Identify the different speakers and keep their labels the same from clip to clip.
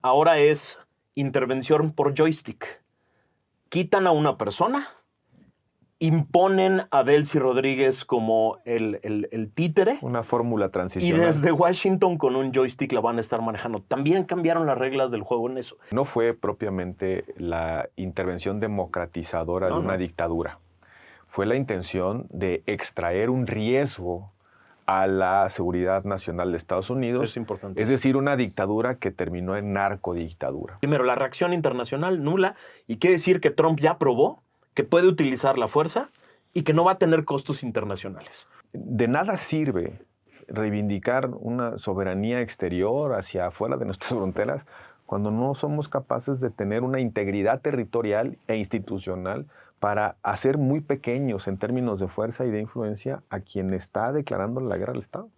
Speaker 1: Ahora es intervención por joystick. Quitan a una persona, imponen a Delcy Rodríguez como el títere.
Speaker 2: Una fórmula
Speaker 1: Y
Speaker 2: transicional.
Speaker 1: desde Washington con un joystick la van a estar manejando. También cambiaron las reglas del juego en eso.
Speaker 2: No fue propiamente la intervención democratizadora de una dictadura. Fue la intención de extraer un riesgo a la seguridad nacional de Estados Unidos.
Speaker 1: Es importante.
Speaker 2: Es decir, una dictadura que terminó en narcodictadura.
Speaker 1: Primero, la reacción internacional nula. Y quiere decir que Trump ya probó que puede utilizar la fuerza y que no va a tener costos internacionales.
Speaker 2: De nada sirve reivindicar una soberanía exterior hacia afuera de nuestras fronteras cuando no somos capaces de tener una integridad territorial e institucional para hacer muy pequeños en términos de fuerza y de influencia a quien está declarando la guerra al Estado.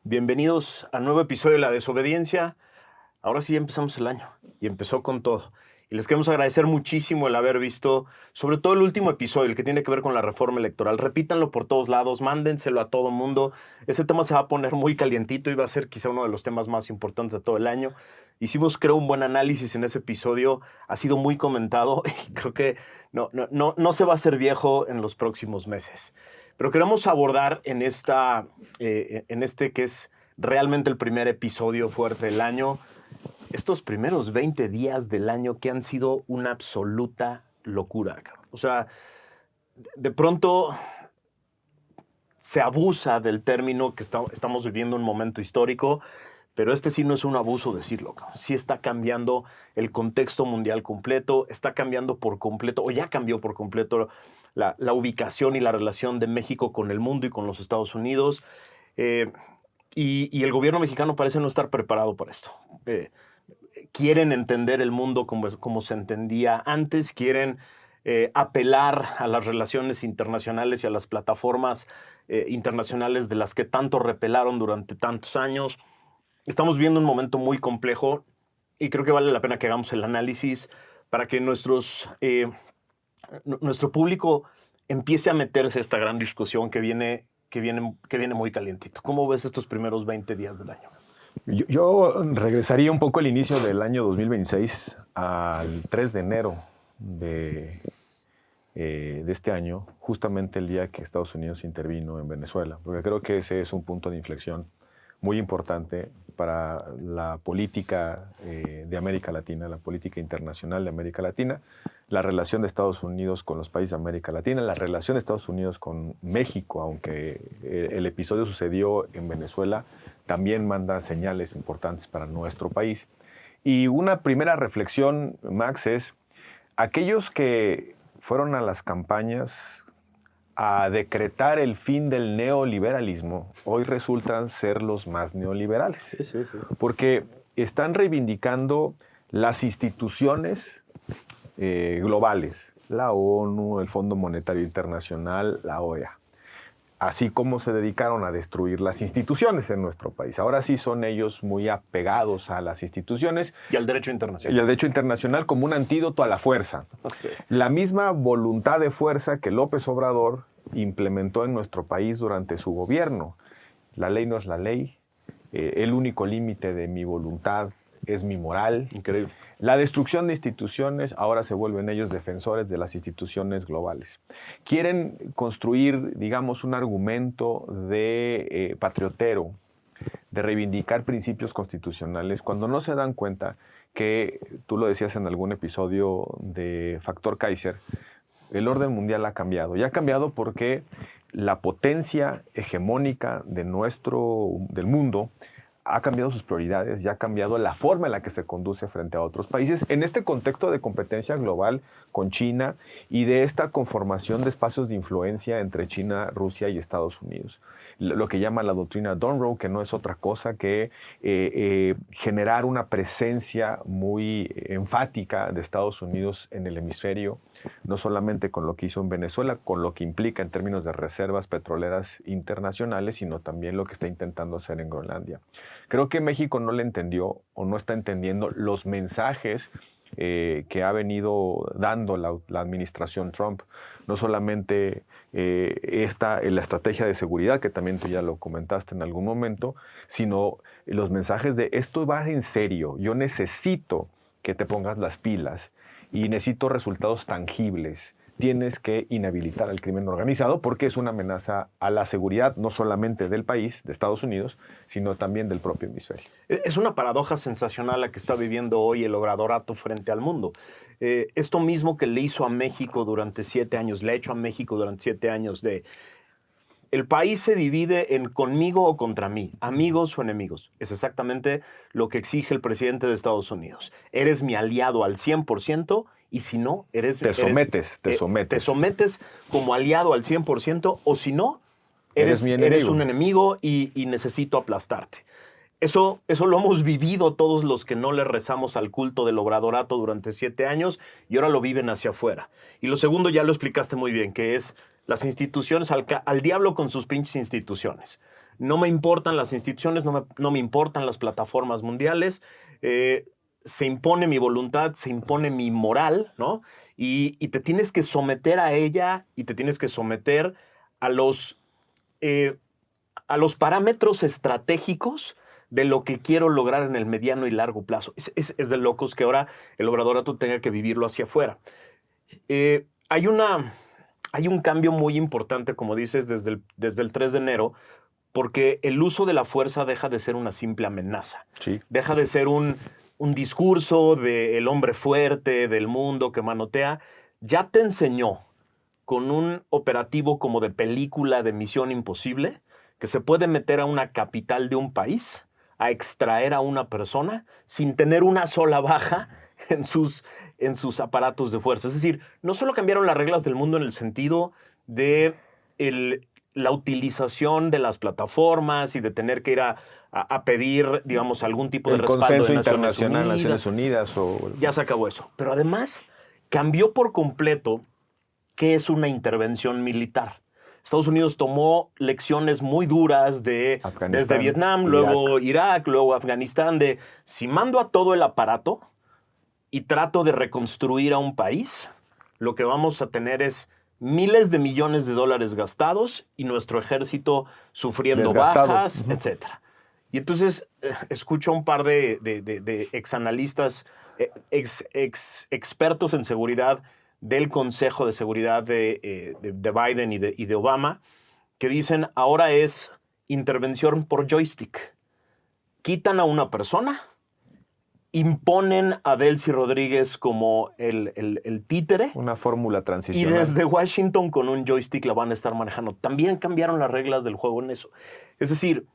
Speaker 1: Bienvenidos a un nuevo episodio de La Desobediencia. Ahora sí ya empezamos el año y empezó con todo. Y les queremos agradecer muchísimo el haber visto, sobre todo el último episodio, el que tiene que ver con la reforma electoral. Repítanlo por todos lados, mándenselo a todo mundo. Ese tema se va a poner muy calientito y va a ser quizá uno de los temas más importantes de todo el año. Hicimos, creo, un buen análisis en ese episodio. Ha sido muy comentado y creo que no se va a hacer viejo en los próximos meses. Pero queremos abordar en este que es realmente el primer episodio fuerte del año, estos primeros 20 días del año que han sido una absoluta locura. O sea, de pronto se abusa del término que estamos viviendo un momento histórico, pero este sí no es un abuso decirlo. Sí está cambiando el contexto mundial completo, está cambiando por completo, o ya cambió por completo la ubicación y la relación de México con el mundo y con los Estados Unidos. Y el gobierno mexicano parece no estar preparado para esto. Quieren entender el mundo como se entendía antes, quieren apelar a las relaciones internacionales y a las plataformas internacionales de las que tanto repelaron durante tantos años. Estamos viendo un momento muy complejo y creo que vale la pena que hagamos el análisis para que nuestro público empiece a meterse a esta gran discusión que viene muy calientito. ¿Cómo ves estos primeros 20 días del año?
Speaker 2: Yo regresaría un poco al inicio del año 2026, al 3 de enero de este año, justamente el día que Estados Unidos intervino en Venezuela, porque creo que ese es un punto de inflexión muy importante para la política de América Latina, la política internacional de América Latina, la relación de Estados Unidos con los países de América Latina, la relación de Estados Unidos con México, aunque el episodio sucedió en Venezuela, también manda señales importantes para nuestro país. Y una primera reflexión, Max, es aquellos que fueron a las campañas a decretar el fin del neoliberalismo, hoy resultan ser los más neoliberales.
Speaker 1: Sí.
Speaker 2: Porque están reivindicando las instituciones globales, la ONU, el Fondo Monetario Internacional, la OEA, así como se dedicaron a destruir las instituciones en nuestro país. Ahora sí son ellos muy apegados a las instituciones.
Speaker 1: Y al derecho internacional.
Speaker 2: Y al derecho internacional como un antídoto a la fuerza.
Speaker 1: Sí.
Speaker 2: La misma voluntad de fuerza que López Obrador implementó en nuestro país durante su gobierno. La ley no es la ley. El único límite de mi voluntad es mi moral.
Speaker 1: Increíble.
Speaker 2: La destrucción de instituciones, ahora se vuelven ellos defensores de las instituciones globales. Quieren construir, digamos, un argumento de patriotero, de reivindicar principios constitucionales, cuando no se dan cuenta que, tú lo decías en algún episodio de Factor Kaiser, el orden mundial ha cambiado. Y ha cambiado porque la potencia hegemónica del mundo ha cambiado sus prioridades y ha cambiado la forma en la que se conduce frente a otros países en este contexto de competencia global con China y de esta conformación de espacios de influencia entre China, Rusia y Estados Unidos. Lo que llama la doctrina Monroe, que no es otra cosa que generar una presencia muy enfática de Estados Unidos en el hemisferio, no solamente con lo que hizo en Venezuela, con lo que implica en términos de reservas petroleras internacionales, sino también lo que está intentando hacer en Groenlandia. Creo que México no le entendió o no está entendiendo los mensajes que ha venido dando la administración Trump. No solamente la estrategia de seguridad, que también tú ya lo comentaste en algún momento, sino los mensajes de esto va en serio, yo necesito que te pongas las pilas y necesito resultados tangibles. Tienes que inhabilitar al crimen organizado porque es una amenaza a la seguridad no solamente del país, de Estados Unidos, sino también del propio hemisferio.
Speaker 1: Es una paradoja sensacional la que está viviendo hoy el obradorato frente al mundo. Esto mismo que le hizo a México durante 7 años, le ha hecho a México durante 7 años de... El país se divide en conmigo o contra mí, amigos o enemigos. Es exactamente lo que exige el presidente de Estados Unidos. Eres mi aliado al 100% y si no,
Speaker 2: Te sometes.
Speaker 1: Te sometes como aliado al 100% o si no, eres un enemigo y necesito aplastarte. Eso lo hemos vivido todos los que no le rezamos al culto del obradorato durante 7 años y ahora lo viven hacia afuera. Y lo segundo ya lo explicaste muy bien, que es las instituciones, al diablo con sus pinches instituciones. No me importan las instituciones, no me importan las plataformas mundiales. Se impone mi voluntad, se impone mi moral, ¿no? Y te tienes que someter a ella y te tienes que someter a los parámetros estratégicos de lo que quiero lograr en el mediano y largo plazo. Es de locos que ahora el obradorato tenga que vivirlo hacia afuera. Hay un cambio muy importante, como dices, desde el 3 de enero, porque el uso de la fuerza deja de ser una simple amenaza.
Speaker 2: Sí.
Speaker 1: Deja de ser un discurso del hombre fuerte, del mundo que manotea. Ya te enseñó con un operativo como de película de Misión Imposible que se puede meter a una capital de un país a extraer a una persona sin tener una sola baja en sus aparatos de fuerza. Es decir, no solo cambiaron las reglas del mundo en el sentido de la utilización de las plataformas y de tener que ir a pedir, digamos, algún tipo de respaldo
Speaker 2: consenso
Speaker 1: de
Speaker 2: internacional, Naciones Unidas.
Speaker 1: Ya se acabó eso. Pero además cambió por completo qué es una intervención militar. Estados Unidos tomó lecciones muy duras desde Vietnam, luego Irak, luego Afganistán, de si mando a todo el aparato y trato de reconstruir a un país, lo que vamos a tener es miles de millones de dólares gastados y nuestro ejército sufriendo bajas, etc. Y entonces escucho a un par de exanalistas, expertos en seguridad del Consejo de Seguridad de Biden y de Obama, que dicen ahora es intervención por joystick. Quitan a una persona, imponen a Delcy Rodríguez como el títere.
Speaker 2: Una fórmula transicional.
Speaker 1: Y desde Washington con un joystick la van a estar manejando. También cambiaron las reglas del juego en eso. Es decir,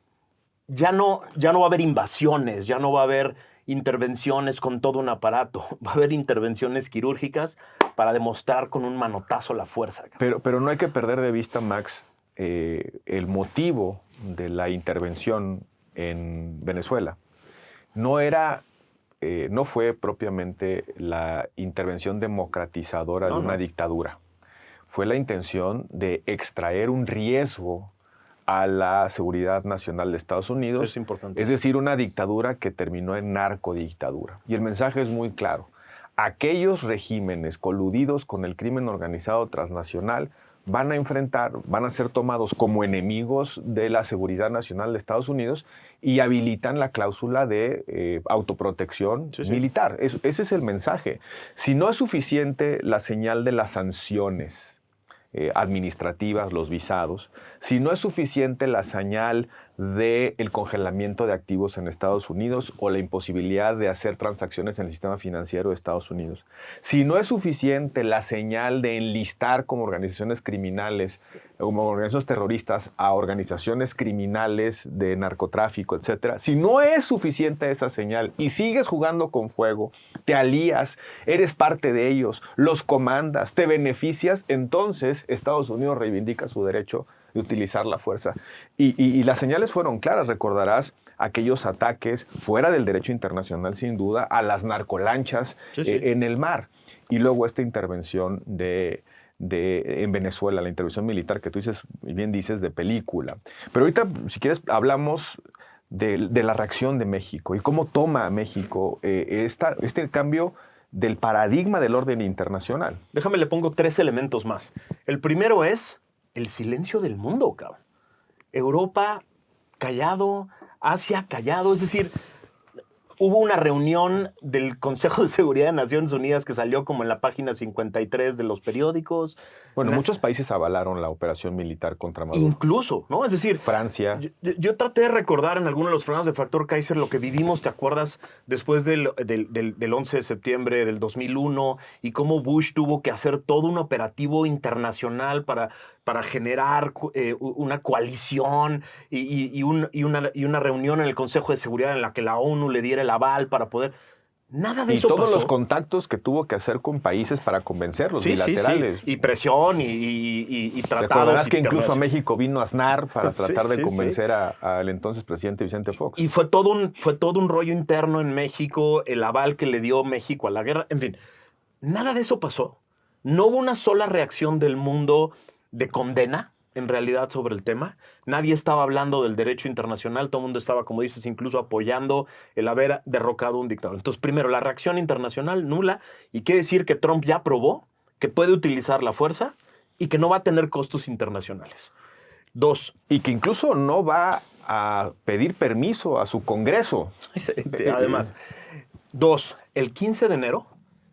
Speaker 1: ya no va a haber invasiones, ya no va a haber intervenciones con todo un aparato. Va a haber intervenciones quirúrgicas para demostrar con un manotazo la fuerza.
Speaker 2: Pero no hay que perder de vista, Max, el motivo de la intervención en Venezuela. No fue propiamente la intervención democratizadora de una dictadura. Fue la intención de extraer un riesgo a la seguridad nacional de Estados Unidos.
Speaker 1: Es importante.
Speaker 2: Es decir, una dictadura que terminó en narcodictadura. Y el mensaje es muy claro. Aquellos regímenes coludidos con el crimen organizado transnacional van a ser tomados como enemigos de la seguridad nacional de Estados Unidos y habilitan la cláusula de autoprotección militar. Ese es el mensaje. Si no es suficiente la señal de las sanciones administrativas, los visados, si no es suficiente la señal del congelamiento de activos en Estados Unidos o la imposibilidad de hacer transacciones en el sistema financiero de Estados Unidos, si no es suficiente la señal de enlistar como organizaciones criminales, como organizaciones terroristas a organizaciones criminales de narcotráfico, etcétera, si no es suficiente esa señal y sigues jugando con fuego, te alías, eres parte de ellos, los comandas, te beneficias, entonces Estados Unidos reivindica su derecho de utilizar la fuerza. Y las señales fueron claras, recordarás aquellos ataques fuera del derecho internacional, sin duda, a las narcolanchas en el mar. Y luego esta intervención en Venezuela, la intervención militar que tú dices, y bien dices, de película. Pero ahorita, si quieres, hablamos de la reacción de México y cómo toma México este cambio del paradigma del orden internacional.
Speaker 1: Déjame le pongo 3 elementos más. El primero es el silencio del mundo, cabrón. Europa callado, Asia callado, es decir, hubo una reunión del Consejo de Seguridad de Naciones Unidas que salió como en la página 53 de los periódicos.
Speaker 2: Bueno, muchos países avalaron la operación militar contra Maduro.
Speaker 1: Incluso, ¿no? Es decir,
Speaker 2: Francia.
Speaker 1: Yo traté de recordar en alguno de los programas de Factor Kaiser lo que vivimos, ¿te acuerdas? Después del 11 de septiembre del 2001 y cómo Bush tuvo que hacer todo un operativo internacional para generar una coalición y una reunión en el Consejo de Seguridad en la que la ONU le diera el aval para poder... Nada de
Speaker 2: y
Speaker 1: eso
Speaker 2: todos
Speaker 1: pasó.
Speaker 2: los contactos que tuvo que hacer con países para convencerlos,
Speaker 1: Sí,
Speaker 2: bilaterales.
Speaker 1: sí. Y presión y
Speaker 2: ¿Te
Speaker 1: tratados.
Speaker 2: acordarás que incluso a México vino Aznar para
Speaker 1: Sí,
Speaker 2: tratar de
Speaker 1: sí,
Speaker 2: convencer al entonces presidente Vicente Fox?
Speaker 1: Y fue todo un rollo interno en México, el aval que le dio México a la guerra. En fin, nada de eso pasó. No hubo una sola reacción del mundo de condena, en realidad, sobre el tema. Nadie estaba hablando del derecho internacional. Todo el mundo estaba, como dices, incluso apoyando el haber derrocado un dictador. Entonces, primero, la reacción internacional nula. Y quiere decir que Trump ya probó que puede utilizar la fuerza y que no va a tener costos internacionales. 2.
Speaker 2: Y que incluso no va a pedir permiso a su Congreso.
Speaker 1: Además. 2. El 15 de enero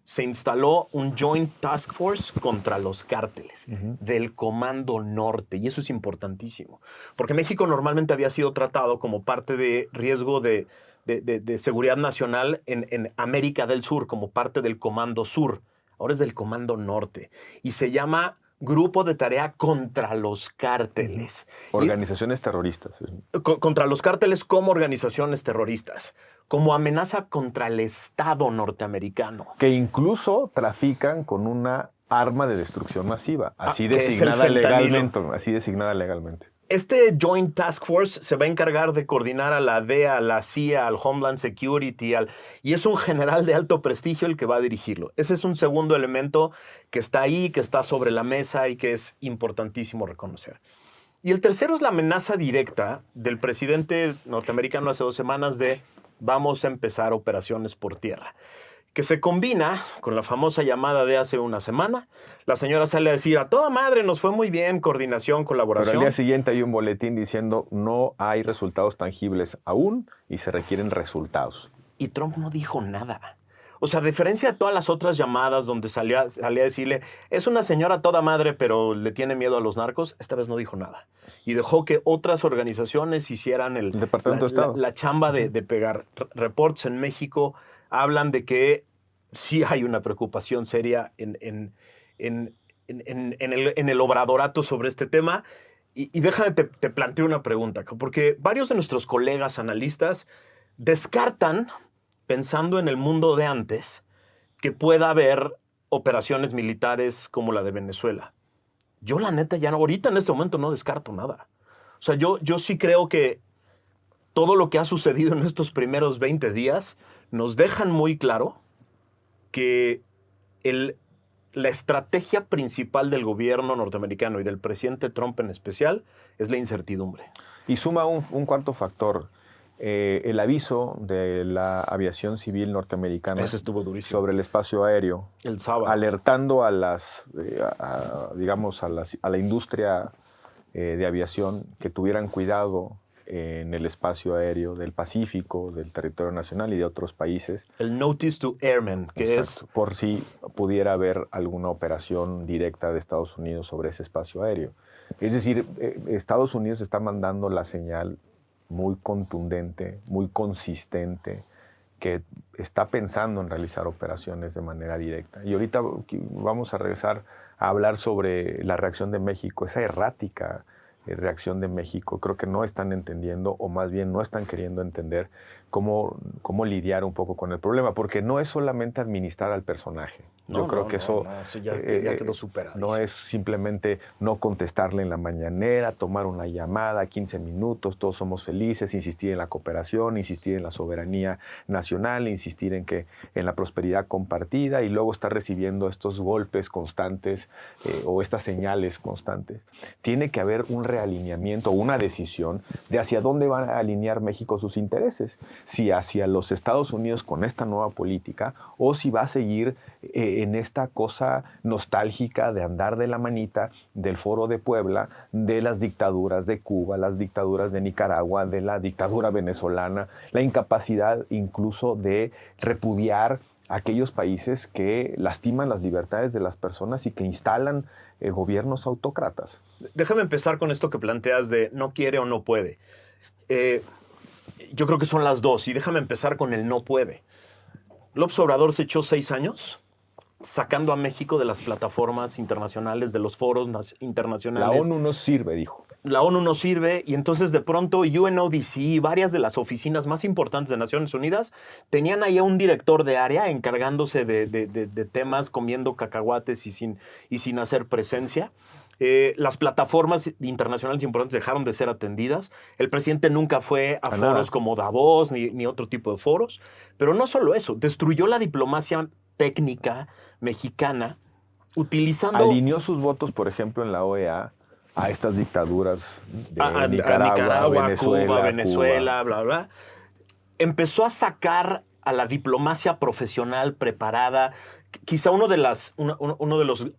Speaker 1: se instaló un Joint Task Force contra los cárteles del Comando Norte. Y eso es importantísimo. Porque México normalmente había sido tratado como parte de riesgo de seguridad nacional en América del Sur, como parte del Comando Sur. Ahora es del Comando Norte. Y se llama Grupo de Tarea contra los Cárteles.
Speaker 2: Organizaciones terroristas.
Speaker 1: Contra los cárteles como organizaciones terroristas, como amenaza contra el Estado norteamericano.
Speaker 2: Que incluso trafican con una arma de destrucción masiva, así
Speaker 1: que
Speaker 2: designada
Speaker 1: es el fentanilo.
Speaker 2: legalmente.
Speaker 1: Este Joint Task Force se va a encargar de coordinar a la DEA, a la CIA, al Homeland Security, y es un general de alto prestigio el que va a dirigirlo. Ese es un segundo elemento que está ahí, que está sobre la mesa y que es importantísimo reconocer. Y el tercero es la amenaza directa del presidente norteamericano hace 2 semanas de vamos a empezar operaciones por tierra, que se combina con la famosa llamada de hace una semana. La señora sale a decir, a toda madre, nos fue muy bien, coordinación, colaboración.
Speaker 2: Pero al día siguiente hay un boletín diciendo no hay resultados tangibles aún y se requieren resultados.
Speaker 1: Y Trump no dijo nada. O sea, a diferencia de todas las otras llamadas donde salía a decirle, es una señora toda madre, pero le tiene miedo a los narcos, esta vez no dijo nada. Y dejó que otras organizaciones hicieran el
Speaker 2: Departamento de Estado.
Speaker 1: La chamba de pegar. Reports en México hablan de que sí hay una preocupación seria en el obradorato sobre este tema. Y déjame, te planteo una pregunta, porque varios de nuestros colegas analistas descartan, pensando en el mundo de antes, que pueda haber operaciones militares como la de Venezuela. Yo, la neta, ya no, ahorita en este momento no descarto nada. O sea, yo sí creo que todo lo que ha sucedido en estos primeros 20 días nos dejan muy claro que la estrategia principal del gobierno norteamericano y del presidente Trump en especial es la incertidumbre.
Speaker 2: Y suma un cuarto factor. El aviso de la aviación civil norteamericana
Speaker 1: Ese estuvo durísimo.
Speaker 2: sobre el espacio aéreo,
Speaker 1: El sábado.
Speaker 2: alertando a la industria de aviación que tuvieran cuidado en el espacio aéreo del Pacífico, del territorio nacional y de otros países.
Speaker 1: El Notice to Airmen, que
Speaker 2: Exacto, por si pudiera haber alguna operación directa de Estados Unidos sobre ese espacio aéreo. Es decir, Estados Unidos está mandando la señal muy contundente, muy consistente, que está pensando en realizar operaciones de manera directa. Y ahorita vamos a regresar a hablar sobre la reacción de México, esa errática reacción de México. Creo que no están entendiendo, o más bien no están queriendo entender cómo lidiar un poco con el problema, porque no es solamente administrar al personaje. Yo creo que eso
Speaker 1: ya quedó superado.
Speaker 2: No es simplemente no contestarle en la mañanera, tomar una llamada, 15 minutos, todos somos felices, insistir en la cooperación, insistir en la soberanía nacional, insistir en la prosperidad compartida y luego estar recibiendo estos golpes constantes o estas señales constantes. Tiene que haber un realineamiento, una decisión de hacia dónde va a alinear México sus intereses, si hacia los Estados Unidos con esta nueva política o si va a seguir en esta cosa nostálgica de andar de la manita del Foro de Puebla, de las dictaduras de Cuba, las dictaduras de Nicaragua, de la dictadura venezolana, la incapacidad incluso de repudiar aquellos países que lastiman las libertades de las personas y que instalan gobiernos autócratas.
Speaker 1: Déjame empezar con esto que planteas de no quiere o no puede. Yo creo que son las dos, y déjame empezar con el no puede. López Obrador se echó 6 años sacando a México de las plataformas internacionales, de los foros internacionales.
Speaker 2: La ONU no sirve, dijo.
Speaker 1: La ONU no sirve, y entonces de pronto UNODC y varias de las oficinas más importantes de Naciones Unidas tenían ahí a un director de área encargándose de temas, comiendo cacahuates y sin hacer presencia. Las plataformas internacionales importantes dejaron de ser atendidas. El presidente nunca fue a foros como Davos ni otro tipo de foros. Pero no solo eso, destruyó la diplomacia técnica mexicana utilizando...
Speaker 2: Alineó sus votos, por ejemplo, en la OEA a estas dictaduras de
Speaker 1: Nicaragua, Venezuela, bla, bla. Empezó a sacar a la diplomacia profesional preparada. Quizá uno de los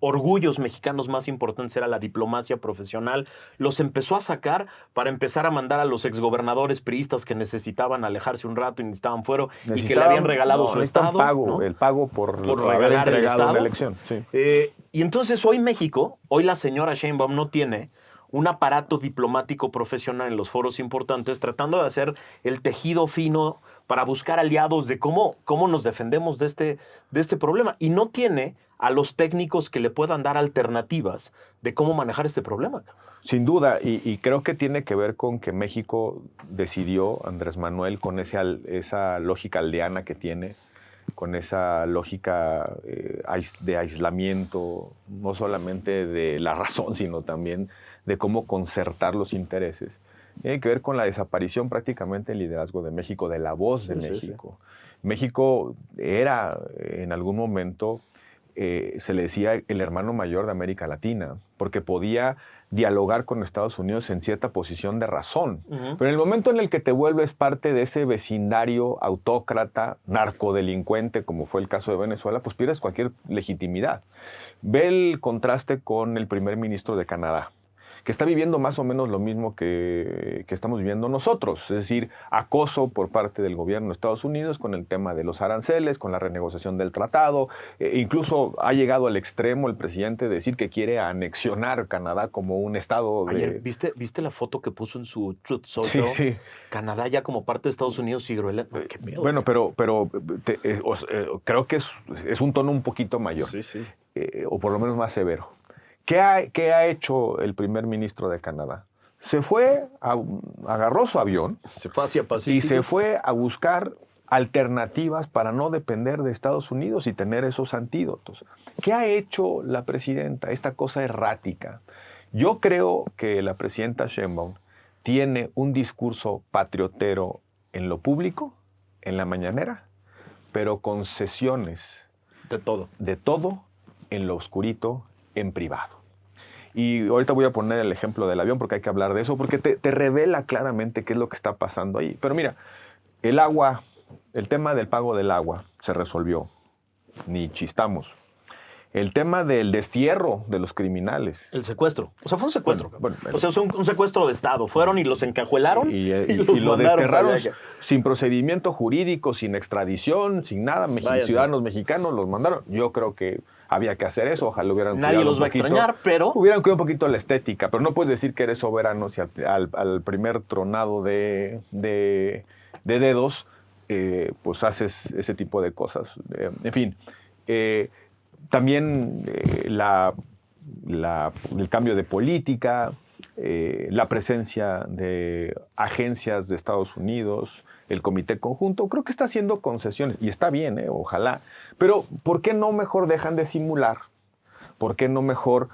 Speaker 1: orgullos mexicanos más importantes era la diplomacia profesional. Los empezó a sacar para empezar a mandar a los exgobernadores priistas que necesitaban alejarse un rato y necesitaban fuero y que le habían regalado su estado.
Speaker 2: Pago, ¿no? El pago por haber entregado la elección. Sí.
Speaker 1: Y entonces hoy la señora Sheinbaum no tiene un aparato diplomático profesional en los foros importantes tratando de hacer el tejido fino para buscar aliados de cómo nos defendemos de este problema. Y no tiene a los técnicos que le puedan dar alternativas de cómo manejar este problema.
Speaker 2: Sin duda, y creo que tiene que ver con que México decidió, Andrés Manuel, con esa lógica aldeana que tiene, con esa lógica de aislamiento, no solamente de la razón, sino también de cómo concertar los intereses. Tiene que ver con la desaparición prácticamente del liderazgo de México, de la voz de México. Sí. México era en algún momento, se le decía el hermano mayor de América Latina, porque podía dialogar con Estados Unidos en cierta posición de razón. Pero en el momento en el que te vuelves parte de ese vecindario autócrata, narcodelincuente, como fue el caso de Venezuela, pues pierdes cualquier legitimidad. Ve el contraste con el primer ministro de Canadá, que está viviendo más o menos lo mismo que estamos viviendo nosotros, es decir, acoso por parte del gobierno de Estados Unidos con el tema de los aranceles, con la renegociación del tratado, incluso ha llegado al extremo el presidente de decir que quiere anexionar Canadá como un estado de...
Speaker 1: Ayer, ¿viste la foto que puso en su Truth Social?
Speaker 2: Sí.
Speaker 1: Canadá ya como parte de Estados Unidos y Groenlandia. ¡Qué miedo!
Speaker 2: Bueno, pero creo que es un tono un poquito mayor, o por lo menos más severo. ¿Qué ha hecho el primer ministro de Canadá? Se fue, agarró su avión.
Speaker 1: Se fue hacia Pacífico.
Speaker 2: Y se fue a buscar alternativas para no depender de Estados Unidos y tener esos antídotos. ¿Qué ha hecho la presidenta? Esta cosa errática. Yo creo que la presidenta Sheinbaum tiene un discurso patriotero en lo público, en la mañanera, pero con sesiones de todo en lo oscurito, en privado. Y ahorita voy a poner el ejemplo del avión porque hay que hablar de eso, porque te revela claramente qué es lo que está pasando ahí. Pero mira, el tema del pago del agua se resolvió, ni chistamos. El tema del destierro de los criminales.
Speaker 1: El secuestro. O sea, fue un secuestro. Bueno, o sea, es un secuestro de Estado. Fueron y los encajuelaron y
Speaker 2: lo desterraron sin procedimiento jurídico, sin extradición, sin nada. Ciudadanos mexicanos los mandaron. Yo creo que había que hacer eso. Ojalá hubieran
Speaker 1: Nadie los va a extrañar, pero...
Speaker 2: Hubieran cuidado un poquito la estética, pero no puedes decir que eres soberano si al primer tronado de dedos pues haces ese tipo de cosas. En fin... También el cambio de política, la presencia de agencias de Estados Unidos, el Comité Conjunto, creo que está haciendo concesiones, y está bien, ojalá. Pero, ¿por qué no mejor dejan de simular? ¿Por qué no mejor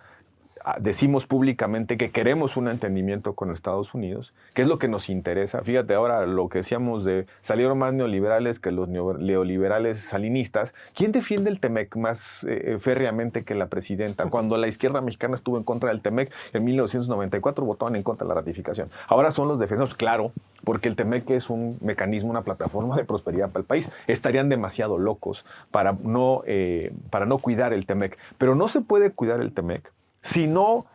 Speaker 2: decimos públicamente que queremos un entendimiento con Estados Unidos, que es lo que nos interesa. Fíjate ahora lo que decíamos de salieron más neoliberales que los neoliberales salinistas. ¿Quién defiende el TEMEC más férreamente que la presidenta? Cuando la izquierda mexicana estuvo en contra del TEMEC en 1994, votaban en contra de la ratificación. Ahora son los defensores, claro, porque el TEMEC es un mecanismo, una plataforma de prosperidad para el país. Estarían demasiado locos para no cuidar el TEMEC. Pero no se puede cuidar el TEMEC si no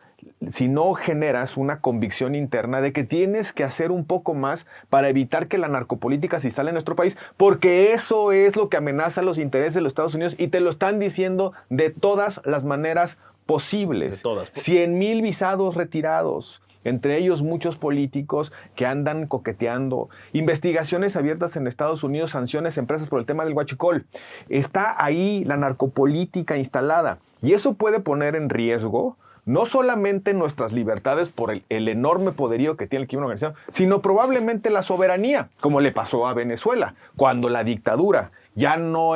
Speaker 2: generas una convicción interna de que tienes que hacer un poco más para evitar que la narcopolítica se instale en nuestro país, porque eso es lo que amenaza los intereses de los Estados Unidos y te lo están diciendo de todas las maneras posibles.
Speaker 1: De todas.
Speaker 2: 100,000 visados retirados, entre ellos muchos políticos que andan coqueteando, investigaciones abiertas en Estados Unidos, sanciones a empresas por el tema del huachicol. Está ahí la narcopolítica instalada y eso puede poner en riesgo no solamente nuestras libertades por el enorme poderío que tiene el crimen organizado, sino probablemente la soberanía, como le pasó a Venezuela, cuando la dictadura ya no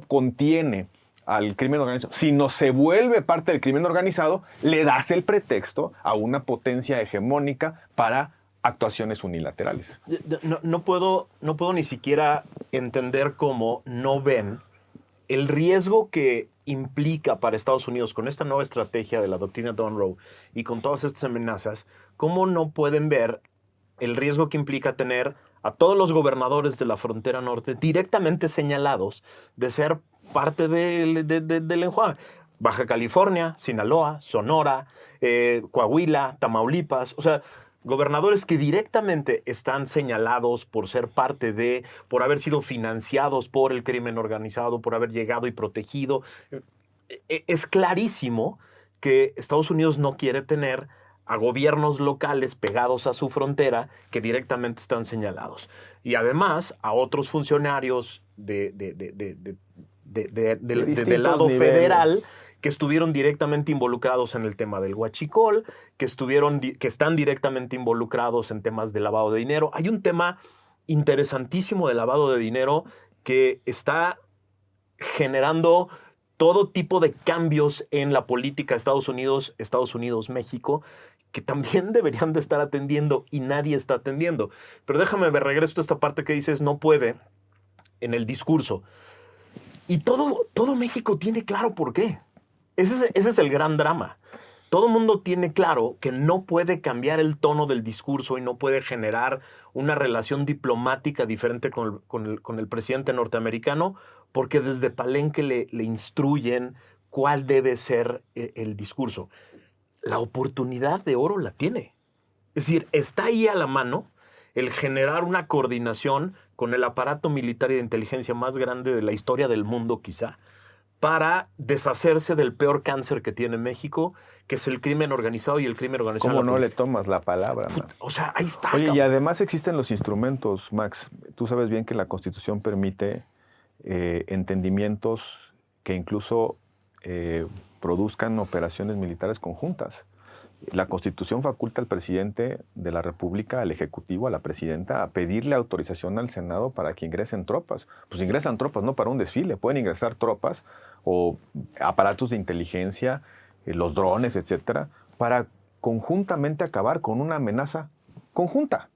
Speaker 2: contiene al crimen organizado, sino se vuelve parte del crimen organizado, le das el pretexto a una potencia hegemónica para actuaciones unilaterales.
Speaker 1: No puedo ni siquiera entender cómo no ven el riesgo que implica para Estados Unidos con esta nueva estrategia de la doctrina Monroe y con todas estas amenazas, cómo no pueden ver el riesgo que implica tener a todos los gobernadores de la frontera norte directamente señalados de ser parte del enjuague. Baja California, Sinaloa, Sonora, Coahuila, Tamaulipas, o sea, gobernadores que directamente están señalados por ser parte por haber sido financiados por el crimen organizado, por haber llegado y protegido. Es clarísimo que Estados Unidos no quiere tener a gobiernos locales pegados a su frontera que directamente están señalados. Y además a otros funcionarios del lado
Speaker 2: niveles
Speaker 1: federal que estuvieron directamente involucrados en el tema del huachicol, que están directamente involucrados en temas de lavado de dinero. Hay un tema interesantísimo de lavado de dinero que está generando todo tipo de cambios en la política de Estados Unidos, México, que también deberían de estar atendiendo y nadie está atendiendo. Pero déjame ver, regreso a esta parte que dices, no puede, en el discurso. Y todo México tiene claro por qué. Ese es el gran drama. Todo el mundo tiene claro que no puede cambiar el tono del discurso y no puede generar una relación diplomática diferente con el presidente norteamericano, porque desde Palenque le instruyen cuál debe ser el discurso. La oportunidad de oro la tiene. Es decir, está ahí a la mano el generar una coordinación con el aparato militar y de inteligencia más grande de la historia del mundo, quizá, para deshacerse del peor cáncer que tiene México, que es el crimen organizado y el crimen organizado.
Speaker 2: ¿Cómo no le tomas la palabra, Max?
Speaker 1: O sea, ahí está.
Speaker 2: Oye,
Speaker 1: cabrón.
Speaker 2: y además existen los instrumentos, Max. Tú sabes bien que la Constitución permite entendimientos que incluso produzcan operaciones militares conjuntas. La Constitución faculta al presidente de la República, al Ejecutivo, a la presidenta, a pedirle autorización al Senado para que ingresen tropas. Pues ingresan tropas, no para un desfile, pueden ingresar tropas o aparatos de inteligencia, los drones, etcétera, para conjuntamente acabar con una amenaza conjunta.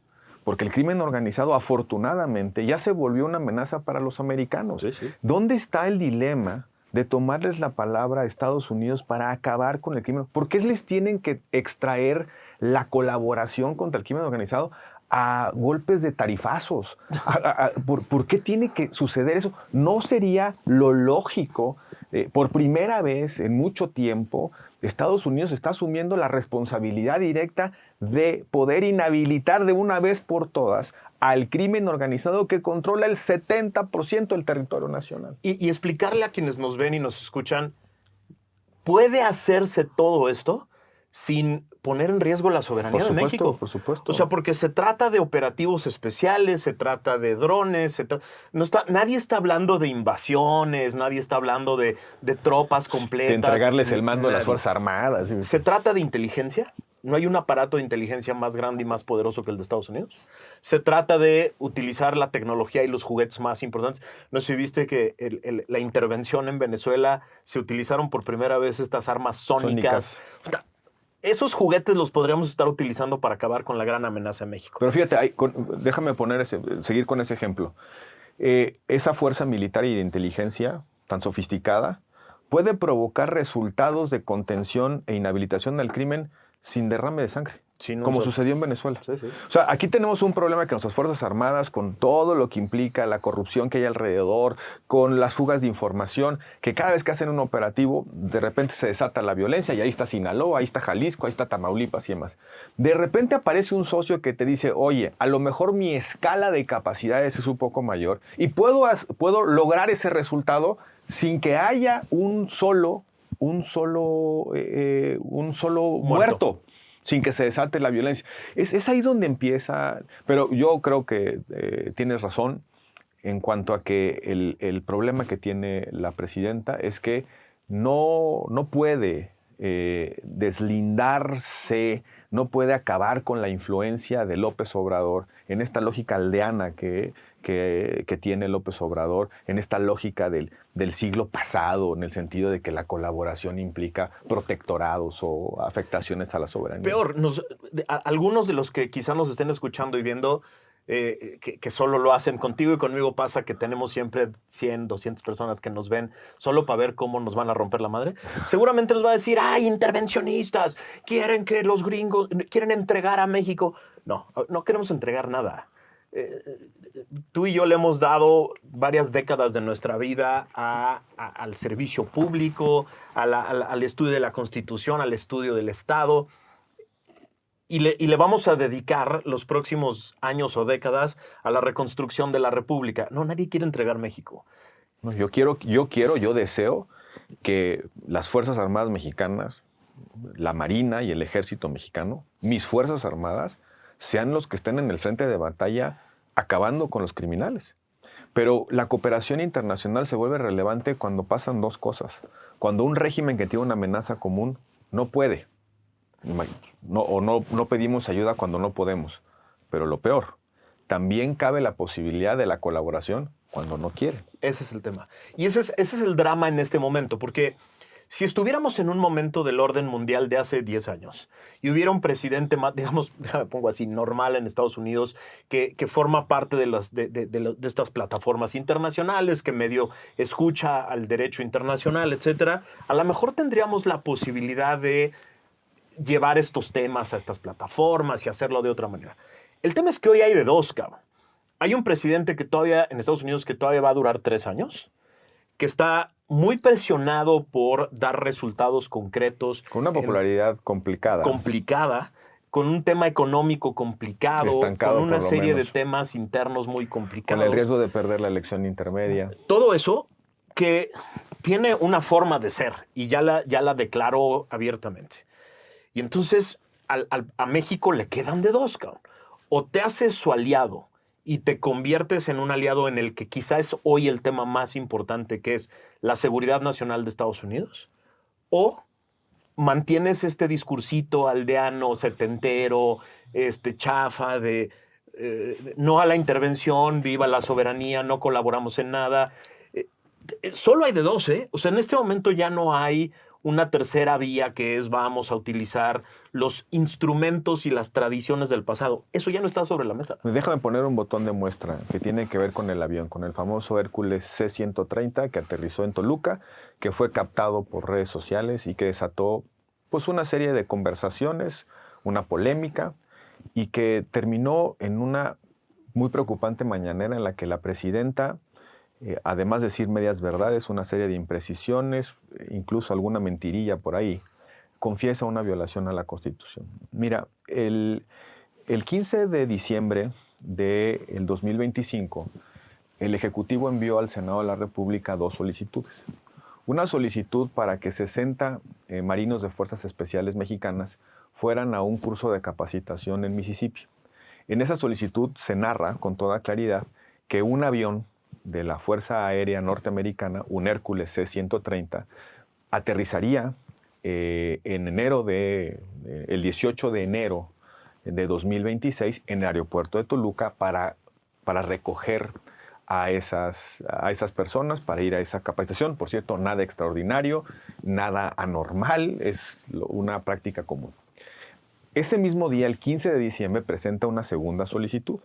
Speaker 2: Porque el crimen organizado, afortunadamente, ya se volvió una amenaza para los americanos.
Speaker 1: Sí, sí.
Speaker 2: ¿Dónde está el dilema de tomarles la palabra a Estados Unidos para acabar con el crimen? ¿Por qué les tienen que extraer la colaboración contra el crimen organizado a golpes de tarifazos? ¿Por qué tiene que suceder eso? ¿No sería lo lógico? Por primera vez en mucho tiempo, Estados Unidos está asumiendo la responsabilidad directa de poder inhabilitar de una vez por todas al crimen organizado que controla el 70% del territorio nacional.
Speaker 1: Y explicarle a quienes nos ven y nos escuchan, ¿puede hacerse todo esto sin poner en riesgo la soberanía de México?
Speaker 2: Por supuesto.
Speaker 1: O sea, porque se trata de operativos especiales, se trata de drones, nadie está hablando de invasiones, nadie está hablando de tropas completas.
Speaker 2: De entregarles el mando a las Fuerzas Armadas.
Speaker 1: Se trata de inteligencia. No hay un aparato de inteligencia más grande y más poderoso que el de Estados Unidos. Se trata de utilizar la tecnología y los juguetes más importantes. No sé si viste que la intervención en Venezuela se utilizaron por primera vez estas armas sónicas. Esos juguetes los podríamos estar utilizando para acabar con la gran amenaza de México.
Speaker 2: Pero fíjate, déjame seguir con ese ejemplo. Esa fuerza militar y de inteligencia tan sofisticada puede provocar resultados de contención e inhabilitación del crimen sin derrame de sangre, como sucedió en Venezuela.
Speaker 1: Sí, sí.
Speaker 2: O sea, aquí tenemos un problema que nuestras Fuerzas Armadas, con todo lo que implica la corrupción que hay alrededor, con las fugas de información, que cada vez que hacen un operativo, de repente se desata la violencia, y ahí está Sinaloa, ahí está Jalisco, ahí está Tamaulipas y demás. De repente aparece un socio que te dice, oye, a lo mejor mi escala de capacidades es un poco mayor, y puedo lograr ese resultado sin que haya un solo muerto, sin que se desate la violencia. Es ahí donde empieza, pero yo creo que tienes razón en cuanto a que el problema que tiene la presidenta es que no puede deslindarse, no puede acabar con la influencia de López Obrador en esta lógica aldeana que tiene López Obrador, en esta lógica del siglo pasado, en el sentido de que la colaboración implica protectorados o afectaciones a la soberanía.
Speaker 1: Peor, algunos de los que quizá nos estén escuchando y viendo, que solo lo hacen contigo y conmigo, pasa que tenemos siempre 100, 200 personas que nos ven solo para ver cómo nos van a romper la madre. Seguramente nos va a decir, ¡ay, intervencionistas! Quieren que los gringos, quieren entregar a México. No queremos entregar nada. Tú y yo le hemos dado varias décadas de nuestra vida al servicio público, al estudio de la Constitución, al estudio del Estado. Y le vamos a dedicar los próximos años o décadas a la reconstrucción de la República. No, nadie quiere entregar México.
Speaker 2: No, yo deseo que las Fuerzas Armadas mexicanas, la Marina y el Ejército mexicano, mis Fuerzas Armadas, sean los que estén en el frente de batalla acabando con los criminales. Pero la cooperación internacional se vuelve relevante cuando pasan dos cosas. Cuando un régimen que tiene una amenaza común no puede. No pedimos ayuda cuando no podemos. Pero lo peor, también cabe la posibilidad de la colaboración cuando no quiere.
Speaker 1: Ese es el tema. Y ese es el drama en este momento, porque si estuviéramos en un momento del orden mundial de hace 10 años y hubiera un presidente más, digamos, déjame pongo así, normal en Estados Unidos, que forma parte de estas plataformas internacionales, que medio escucha al derecho internacional, etcétera, a lo mejor tendríamos la posibilidad de llevar estos temas a estas plataformas y hacerlo de otra manera. El tema es que hoy hay de dos, cabrón. Hay un presidente que todavía, en Estados Unidos, que todavía va a durar 3 años, que está muy presionado por dar resultados concretos.
Speaker 2: Con una popularidad complicada,
Speaker 1: con un tema económico complicado,
Speaker 2: estancado,
Speaker 1: con una serie de temas internos muy complicados.
Speaker 2: Con el riesgo de perder la elección intermedia.
Speaker 1: Todo eso que tiene una forma de ser y ya la declaró abiertamente. Y entonces a México le quedan de dos, cabrón. O te haces su aliado y te conviertes en un aliado en el que quizá es hoy el tema más importante, que es la seguridad nacional de Estados Unidos, o mantienes este discursito aldeano, setentero, chafa de no a la intervención, viva la soberanía, no colaboramos en nada. Solo hay de dos, ¿eh? O sea, en este momento ya no hay una tercera vía que es vamos a utilizar los instrumentos y las tradiciones del pasado. Eso ya no está sobre la mesa.
Speaker 2: Déjame poner un botón de muestra que tiene que ver con el avión, con el famoso Hércules C-130 que aterrizó en Toluca, que fue captado por redes sociales y que desató pues una serie de conversaciones, una polémica, y que terminó en una muy preocupante mañanera en la que la presidenta, además de decir medias verdades, una serie de imprecisiones, incluso alguna mentirilla por ahí, confiesa una violación a la Constitución. Mira, el 15 de diciembre del 2025, el Ejecutivo envió al Senado de la República 2 solicitudes. Una solicitud para que 60 marinos de Fuerzas Especiales mexicanas fueran a un curso de capacitación en Mississippi. En esa solicitud se narra con toda claridad que un avión de la Fuerza Aérea Norteamericana, un Hércules C-130, aterrizaría el 18 de enero de 2026 en el aeropuerto de Toluca para recoger a esas personas para ir a esa capacitación. Por cierto, nada extraordinario, nada anormal, es una práctica común. Ese mismo día, el 15 de diciembre, presenta una segunda solicitud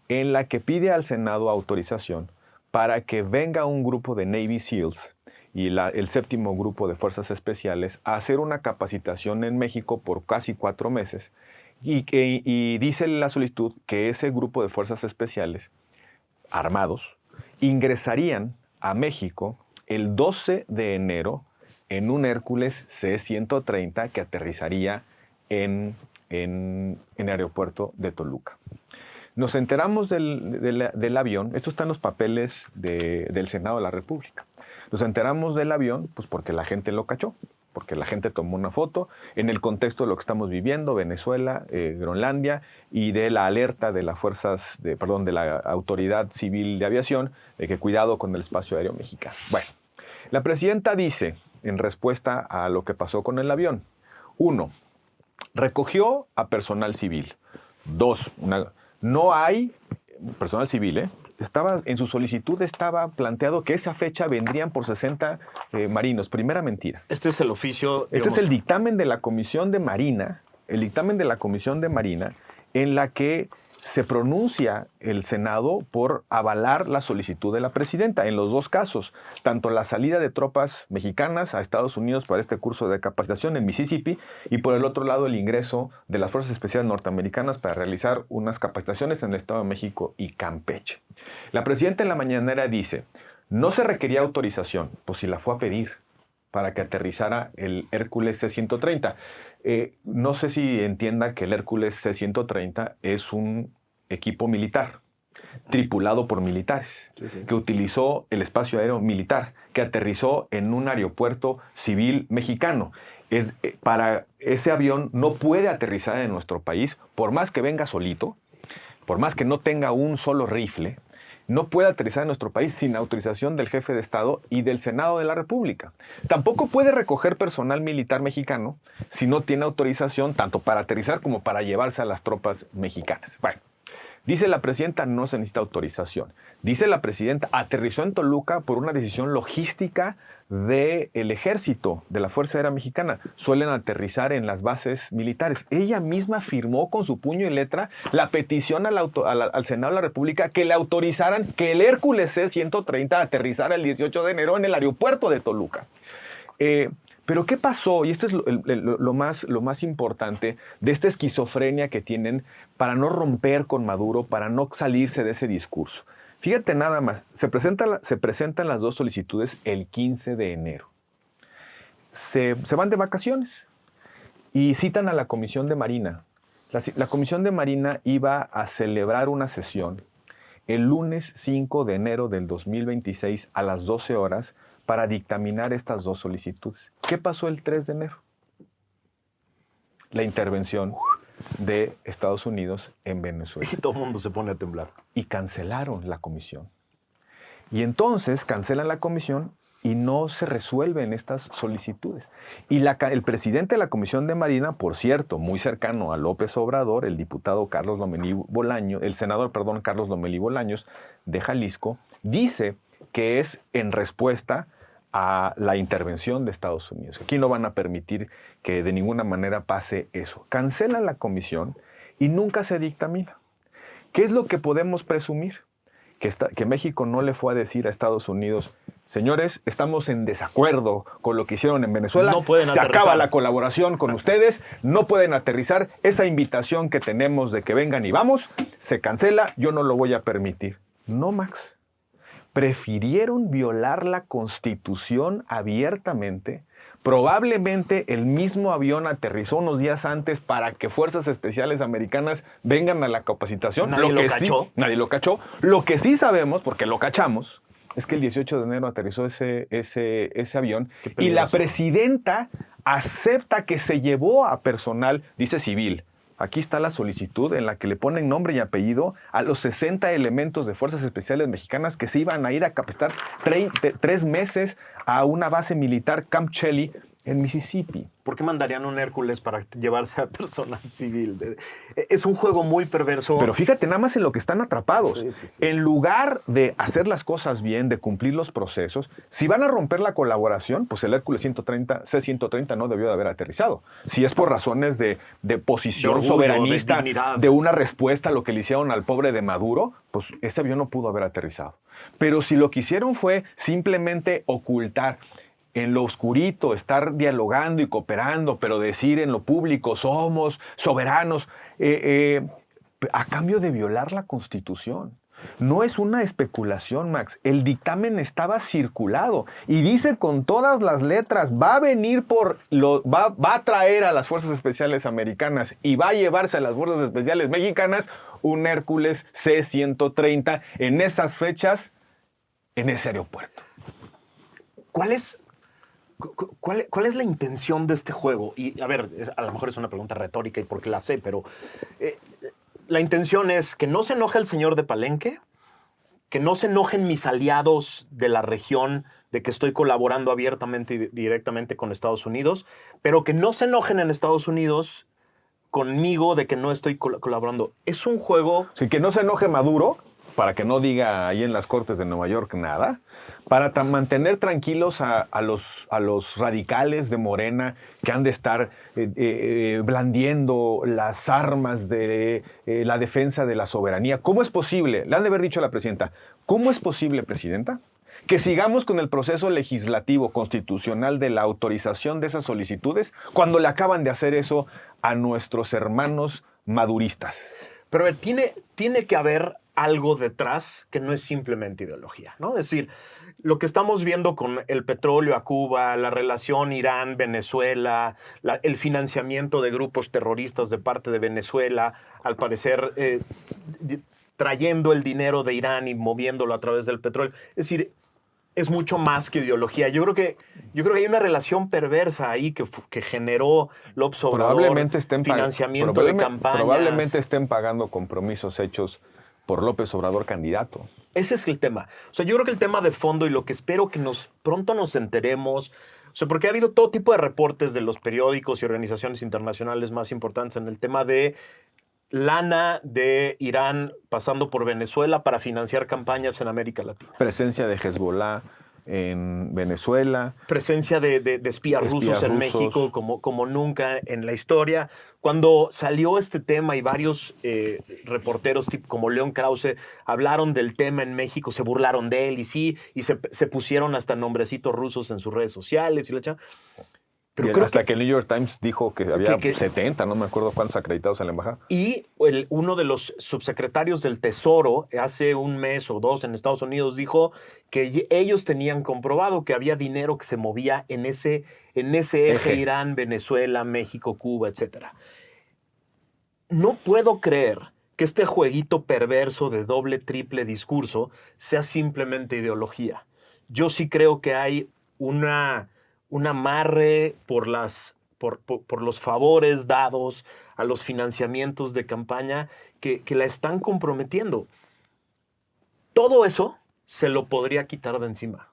Speaker 2: en la que pide al Senado autorización para que venga un grupo de Navy SEALs y el séptimo grupo de Fuerzas Especiales a hacer una capacitación en México por casi 4 meses. Y dice la solicitud que ese grupo de Fuerzas Especiales armados ingresarían a México el 12 de enero en un Hércules C-130 que aterrizaría en el aeropuerto de Toluca. Nos enteramos del avión, esto está en los papeles del Senado de la República. Nos enteramos del avión pues porque la gente lo cachó, porque la gente tomó una foto en el contexto de lo que estamos viviendo, Venezuela, Groenlandia, y de la alerta de las de la Autoridad Civil de Aviación, de que cuidado con el espacio aéreo mexicano. Bueno, la presidenta dice, en respuesta a lo que pasó con el avión, 1, recogió a personal civil. 2, no hay personal civil, en su solicitud estaba planteado que esa fecha vendrían por 60 marinos. Primera mentira.
Speaker 1: Este es el oficio.
Speaker 2: Este es el dictamen de la Comisión de Marina, en la que se pronuncia el Senado por avalar la solicitud de la presidenta. En los dos casos, tanto la salida de tropas mexicanas a Estados Unidos para este curso de capacitación en Mississippi y por el otro lado el ingreso de las Fuerzas Especiales norteamericanas para realizar unas capacitaciones en el Estado de México y Campeche. La presidenta en la mañanera dice, no se requería autorización, pues si la fue a pedir para que aterrizara el Hércules C-130. No sé si entienda que el Hércules C-130 es un equipo militar, tripulado por militares, que utilizó el espacio aéreo militar, que aterrizó en un aeropuerto civil mexicano. Para ese avión no puede aterrizar en nuestro país, por más que venga solito, por más que no tenga un solo rifle, no puede aterrizar en nuestro país sin autorización del jefe de Estado y del Senado de la República. Tampoco puede recoger personal militar mexicano si no tiene autorización tanto para aterrizar como para llevarse a las tropas mexicanas. Bueno, dice la presidenta, no se necesita autorización. Dice la presidenta, aterrizó en Toluca por una decisión logística del ejército, de la Fuerza Aérea Mexicana. Suelen aterrizar en las bases militares. Ella misma firmó con su puño y letra la petición al Senado de la República que le autorizaran que el Hércules C-130 aterrizara el 18 de enero en el aeropuerto de Toluca. Pero ¿qué pasó? Y esto es lo más importante de esta esquizofrenia que tienen para no romper con Maduro, para no salirse de ese discurso. Fíjate nada más, se presentan las dos solicitudes el 15 de enero. Se van de vacaciones y citan a la Comisión de Marina. La Comisión de Marina iba a celebrar una sesión el lunes 5 de enero del 2026 a las 12 horas para dictaminar estas dos solicitudes. ¿Qué pasó el 3 de enero? La intervención de Estados Unidos en Venezuela.
Speaker 1: Y todo el mundo se pone a temblar.
Speaker 2: Y cancelaron la comisión. Y entonces cancelan la comisión y no se resuelven estas solicitudes. Y el presidente de la Comisión de Marina, por cierto, muy cercano a López Obrador, el diputado Carlos Lomelí Bolaños, el senador, Carlos Lomelí Bolaños de Jalisco, dice que es en respuesta a la intervención de Estados Unidos. Aquí no van a permitir que de ninguna manera pase eso. Cancelan la comisión y nunca se dictamina. ¿Qué es lo que podemos presumir? Que México no le fue a decir a Estados Unidos, señores, estamos en desacuerdo con lo que hicieron en Venezuela,
Speaker 1: no pueden
Speaker 2: se
Speaker 1: aterrizar.
Speaker 2: Acaba la colaboración con ustedes, no pueden aterrizar, esa invitación que tenemos de que vengan y vamos, se cancela, yo no lo voy a permitir. No, Max. Prefirieron violar la Constitución abiertamente. Probablemente el mismo avión aterrizó unos días antes para que Fuerzas Especiales Americanas vengan a la capacitación.
Speaker 1: Nadie lo cachó.
Speaker 2: Nadie lo cachó. Lo que sí sabemos, porque lo cachamos, es que el 18 de enero aterrizó ese avión y la presidenta acepta que se llevó a personal, dice civil. Aquí está la solicitud en la que le ponen nombre y apellido a los 60 elementos de Fuerzas Especiales Mexicanas que se iban a ir a capacitar 3 meses a una base militar, Camp Chelly, en Mississippi.
Speaker 1: ¿Por qué mandarían un Hércules para llevarse a personal civil? Es un juego muy perverso.
Speaker 2: Pero fíjate nada más en lo que están atrapados.
Speaker 1: Sí, sí, sí.
Speaker 2: En lugar de hacer las cosas bien, de cumplir los procesos, si van a romper la colaboración, pues el Hércules C-130 no debió de haber aterrizado. Si es por razones de posición
Speaker 1: De orgullo,
Speaker 2: soberanista,
Speaker 1: de dignidad.
Speaker 2: de una respuesta a lo que le hicieron al pobre de Maduro, pues ese avión no pudo haber aterrizado. Pero si lo que hicieron fue simplemente ocultar, en lo oscurito, estar dialogando y cooperando, pero decir en lo público, somos soberanos, a cambio de violar la Constitución. No es una especulación, Max. El dictamen estaba circulado y dice con todas las letras, va a venir va a traer a las Fuerzas Especiales Americanas y va a llevarse a las Fuerzas Especiales Mexicanas un Hércules C-130 en esas fechas, en ese aeropuerto.
Speaker 1: ¿Cuál es la intención de este juego? Y a ver, a lo mejor es una pregunta retórica y porque la sé, pero la intención es que no se enoje el señor de Palenque, que no se enojen mis aliados de la región de que estoy colaborando abiertamente y directamente con Estados Unidos, pero que no se enojen en Estados Unidos conmigo de que no estoy colaborando. Es un juego...
Speaker 2: Sí, que no se enoje Maduro, para que no diga ahí en las Cortes de Nueva York nada, para mantener tranquilos a los radicales de Morena que han de estar blandiendo las armas de la defensa de la soberanía. ¿Cómo es posible? Le han de haber dicho a la presidenta, ¿cómo es posible, presidenta, que sigamos con el proceso legislativo constitucional de la autorización de esas solicitudes cuando le acaban de hacer eso a nuestros hermanos maduristas?
Speaker 1: Pero a ver, tiene que haber algo detrás que no es simplemente ideología, ¿no? Es decir, lo que estamos viendo con el petróleo a Cuba, la relación Irán-Venezuela, el financiamiento de grupos terroristas de parte de Venezuela, al parecer trayendo el dinero de Irán y moviéndolo a través del petróleo. Es decir, es mucho más que ideología. Yo creo que hay una relación perversa ahí que generó López Obrador, financiamiento de campañas.
Speaker 2: Probablemente estén pagando compromisos hechos por López Obrador candidato.
Speaker 1: Ese es el tema. O sea, yo creo que el tema de fondo y lo que espero que pronto nos enteremos, o sea, porque ha habido todo tipo de reportes de los periódicos y organizaciones internacionales más importantes en el tema de lana de Irán pasando por Venezuela para financiar campañas en América Latina.
Speaker 2: Presencia de Hezbollah en Venezuela.
Speaker 1: Presencia de espías rusos en México como nunca en la historia. Cuando salió este tema y varios reporteros como León Krause hablaron del tema en México, se burlaron de él y se pusieron hasta nombrecitos rusos en sus redes sociales. Pero
Speaker 2: hasta que el New York Times dijo que había 70, no me acuerdo cuántos acreditados en la embajada.
Speaker 1: Y uno de los subsecretarios del Tesoro hace un mes o dos en Estados Unidos dijo que ellos tenían comprobado que había dinero que se movía en ese eje Irán, Venezuela, México, Cuba, etc. No puedo creer que este jueguito perverso de doble, triple discurso sea simplemente ideología. Yo sí creo que hay un amarre por los favores dados a los financiamientos de campaña que la están comprometiendo. Todo eso se lo podría quitar de encima.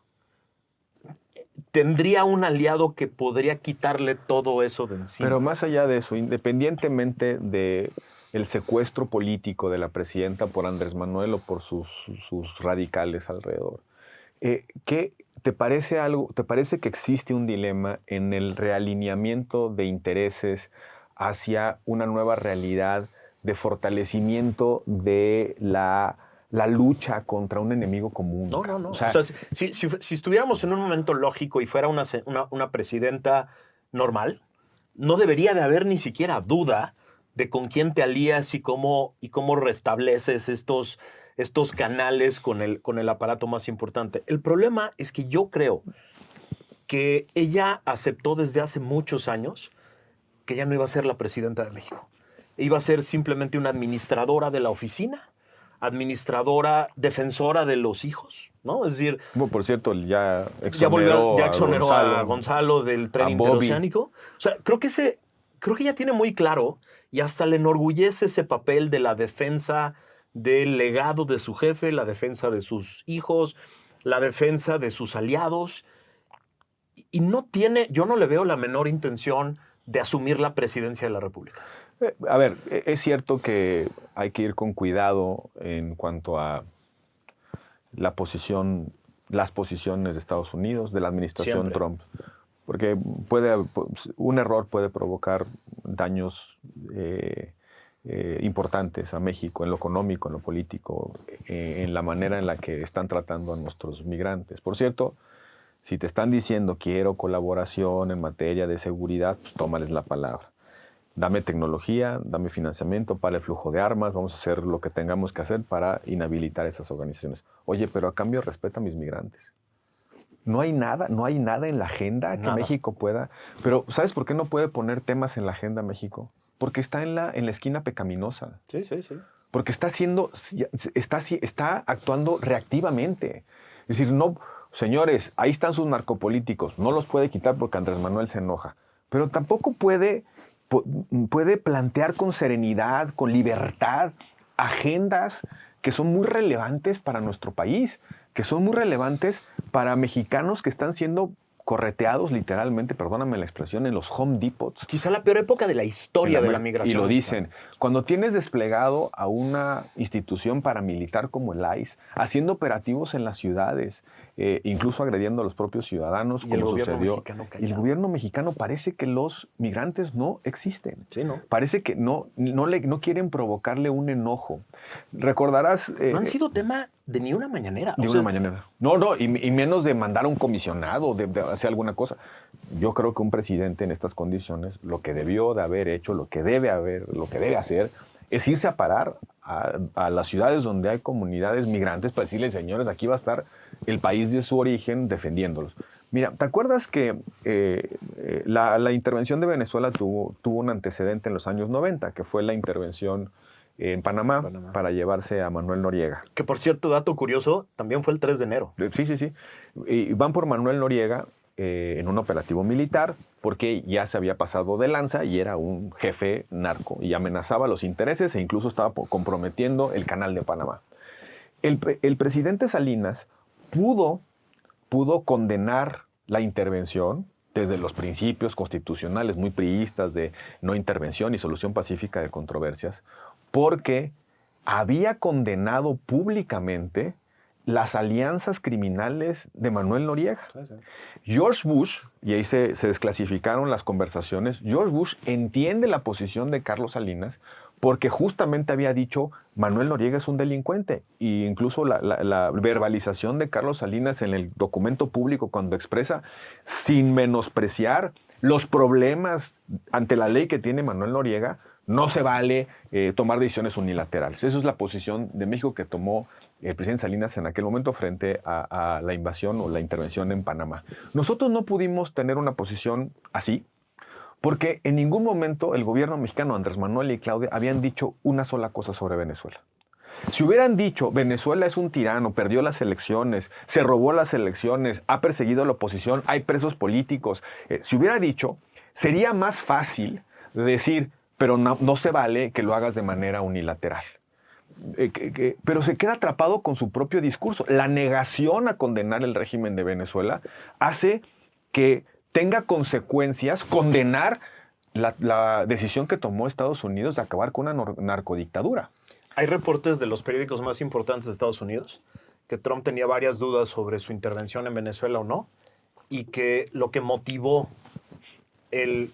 Speaker 1: Tendría un aliado que podría quitarle todo eso de encima.
Speaker 2: Pero más allá de eso, independientemente del secuestro político de la presidenta por Andrés Manuel o por sus radicales alrededor, ¿qué te parece algo? ¿Te parece que existe un dilema en el realineamiento de intereses hacia una nueva realidad de fortalecimiento de la lucha contra un enemigo común?
Speaker 1: No. O sea, si estuviéramos en un momento lógico y fuera una presidenta normal, no debería de haber ni siquiera duda de con quién te alías y cómo restableces estos canales con el aparato más importante. El problema es que yo creo que ella aceptó desde hace muchos años que ella no iba a ser la presidenta de México. Iba a ser simplemente una administradora de la oficina, administradora, defensora de los hijos, ¿no? Es decir...
Speaker 2: Bueno, por cierto, ya
Speaker 1: exoneró a Gonzalo del tren interoceánico. O sea, creo que ella tiene muy claro y hasta le enorgullece ese papel de la defensa del legado de su jefe, la defensa de sus hijos, la defensa de sus aliados. y no tiene, yo no le veo la menor intención de asumir la presidencia de la República.
Speaker 2: A ver, es cierto que hay que ir con cuidado en cuanto a las posiciones de Estados Unidos, de la administración
Speaker 1: Siempre.
Speaker 2: Trump, porque un error puede provocar daños importantes a México en lo económico, en lo político, en la manera en la que están tratando a nuestros migrantes. Por cierto, si te están diciendo quiero colaboración en materia de seguridad, pues tómales la palabra. Dame tecnología, dame financiamiento para el flujo de armas, vamos a hacer lo que tengamos que hacer para inhabilitar esas organizaciones. Oye, pero a cambio respeta a mis migrantes. No hay nada en la agenda que México pueda. Pero ¿sabes por qué no puede poner temas en la agenda México? Porque está en la esquina pecaminosa.
Speaker 1: Sí.
Speaker 2: Porque está actuando reactivamente. Es decir, no, señores, ahí están sus narcopolíticos, no los puede quitar porque Andrés Manuel se enoja. Pero tampoco puede plantear con serenidad, con libertad, agendas que son muy relevantes para nuestro país, que son muy relevantes para mexicanos que están siendo correteados literalmente, perdóname la expresión, en los Home Depots.
Speaker 1: Quizá la peor época de la historia de la migración.
Speaker 2: Y lo dicen. Cuando tienes desplegado a una institución paramilitar como el ICE, haciendo operativos en las ciudades, incluso agrediendo a los propios ciudadanos,
Speaker 1: y
Speaker 2: como
Speaker 1: el
Speaker 2: sucedió.
Speaker 1: Y
Speaker 2: el gobierno mexicano parece que los migrantes no existen.
Speaker 1: Sí, ¿no?
Speaker 2: Parece que no quieren provocarle un enojo. Recordarás...
Speaker 1: no han sido tema de ni una mañanera.
Speaker 2: De una mañanera. No, y menos de mandar a un comisionado, de hacer alguna cosa. Yo creo que un presidente en estas condiciones, lo que debió de haber hecho, lo que debe hacer, es irse a parar a las ciudades donde hay comunidades migrantes para decirles, señores, aquí va a estar el país de su origen defendiéndolos. Mira, ¿te acuerdas que la intervención de Venezuela tuvo un antecedente en los años 90, que fue la intervención en Panamá para llevarse a Manuel Noriega?
Speaker 1: Que, por cierto, dato curioso, también fue el 3 de enero.
Speaker 2: Sí. Y van por Manuel Noriega en un operativo militar porque ya se había pasado de lanza y era un jefe narco y amenazaba los intereses e incluso estaba comprometiendo el canal de Panamá. El presidente Salinas pudo condenar la intervención desde los principios constitucionales muy priistas de no intervención y solución pacífica de controversias, porque había condenado públicamente las alianzas criminales de Manuel Noriega. Sí. George Bush, y ahí se desclasificaron las conversaciones, George Bush entiende la posición de Carlos Salinas porque justamente había dicho Manuel Noriega es un delincuente. E incluso la verbalización de Carlos Salinas en el documento público cuando expresa, sin menospreciar los problemas ante la ley que tiene Manuel Noriega, no se vale tomar decisiones unilaterales. Esa es la posición de México que tomó el presidente Salinas en aquel momento frente a la invasión o la intervención en Panamá. Nosotros no pudimos tener una posición así porque en ningún momento el gobierno mexicano, Andrés Manuel y Claudia, habían dicho una sola cosa sobre Venezuela. Si hubieran dicho Venezuela es un tirano, perdió las elecciones, se robó las elecciones, ha perseguido a la oposición, hay presos políticos, si hubiera dicho, sería más fácil decir, pero no se vale que lo hagas de manera unilateral. Pero se queda atrapado con su propio discurso. La negación a condenar el régimen de Venezuela hace que tenga consecuencias condenar la decisión que tomó Estados Unidos de acabar con una narcodictadura.
Speaker 1: Hay reportes de los periódicos más importantes de Estados Unidos que Trump tenía varias dudas sobre su intervención en Venezuela o no, y que lo que motivó el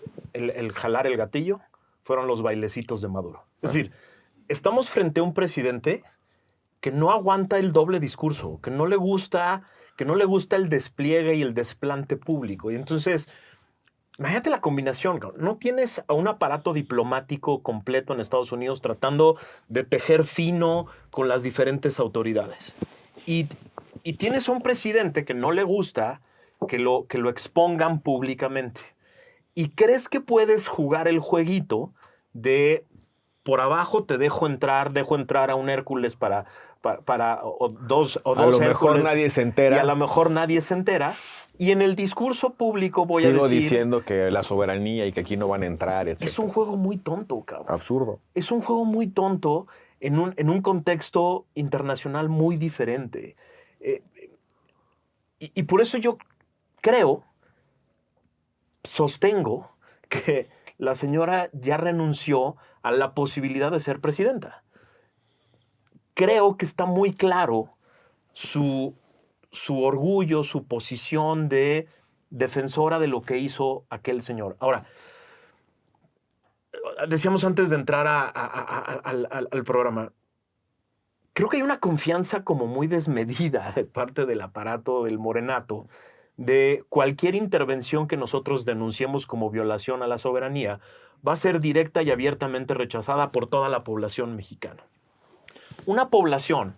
Speaker 1: jalar el gatillo fueron los bailecitos de Maduro. Es decir, estamos frente a un presidente que no aguanta el doble discurso, que no le gusta el despliegue y el desplante público. Y entonces, imagínate la combinación. No tienes a un aparato diplomático completo en Estados Unidos tratando de tejer fino con las diferentes autoridades. Y tienes a un presidente que no le gusta que lo expongan públicamente. Y crees que puedes jugar el jueguito de por abajo te dejo entrar a un Hércules o dos Hércules.
Speaker 2: A lo mejor nadie se entera.
Speaker 1: Y a lo mejor nadie se entera. Y en el discurso público voy a decir...
Speaker 2: Sigo diciendo que la soberanía y que aquí no van a entrar, etc.
Speaker 1: Es un juego muy tonto, cabrón.
Speaker 2: Absurdo.
Speaker 1: Es un juego muy tonto en un contexto internacional muy diferente. Y por eso yo creo sostengo que la señora ya renunció a la posibilidad de ser presidenta. Creo que está muy claro su orgullo, su posición de defensora de lo que hizo aquel señor. Ahora, decíamos antes de entrar al programa, creo que hay una confianza como muy desmedida de parte del aparato del morenato de cualquier intervención que nosotros denunciemos como violación a la soberanía va a ser directa y abiertamente rechazada por toda la población mexicana. Una población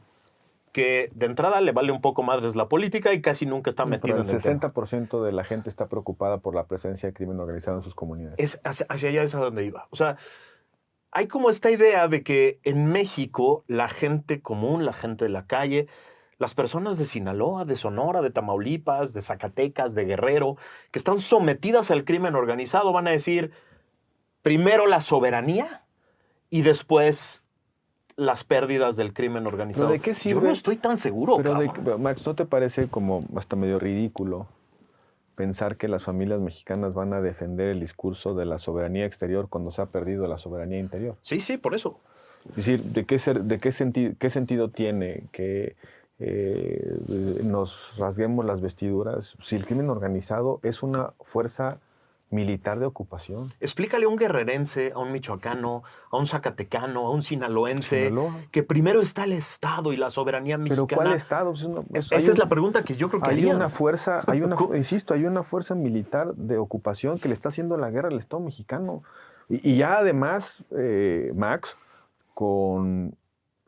Speaker 1: que de entrada le vale un poco madres la política y casi nunca está metida en el tema.
Speaker 2: El 60% de la gente está preocupada por la presencia de crimen organizado en sus comunidades.
Speaker 1: Hacia allá es a donde iba. O sea, hay como esta idea de que en México la gente común, la gente de la calle, las personas de Sinaloa, de Sonora, de Tamaulipas, de Zacatecas, de Guerrero, que están sometidas al crimen organizado, van a decir primero la soberanía y después las pérdidas del crimen organizado.
Speaker 2: ¿Pero de qué sirve?
Speaker 1: Yo no estoy tan seguro,
Speaker 2: pero Max, ¿no te parece como hasta medio ridículo pensar que las familias mexicanas van a defender el discurso de la soberanía exterior cuando se ha perdido la soberanía interior?
Speaker 1: Sí, por eso.
Speaker 2: Es decir, qué sentido tiene que nos rasguemos las vestiduras si el crimen organizado es una fuerza militar de ocupación?
Speaker 1: Explícale a un guerrerense, a un michoacano, a un zacatecano, a un sinaloense,
Speaker 2: Sinaloa.
Speaker 1: que primero está el Estado y la soberanía mexicana.
Speaker 2: ¿Pero cuál Estado?
Speaker 1: Esa es la pregunta que yo creo que
Speaker 2: hay
Speaker 1: harían.
Speaker 2: una fuerza, insisto, hay una fuerza militar de ocupación que le está haciendo la guerra al Estado mexicano. Y ya además, Max, con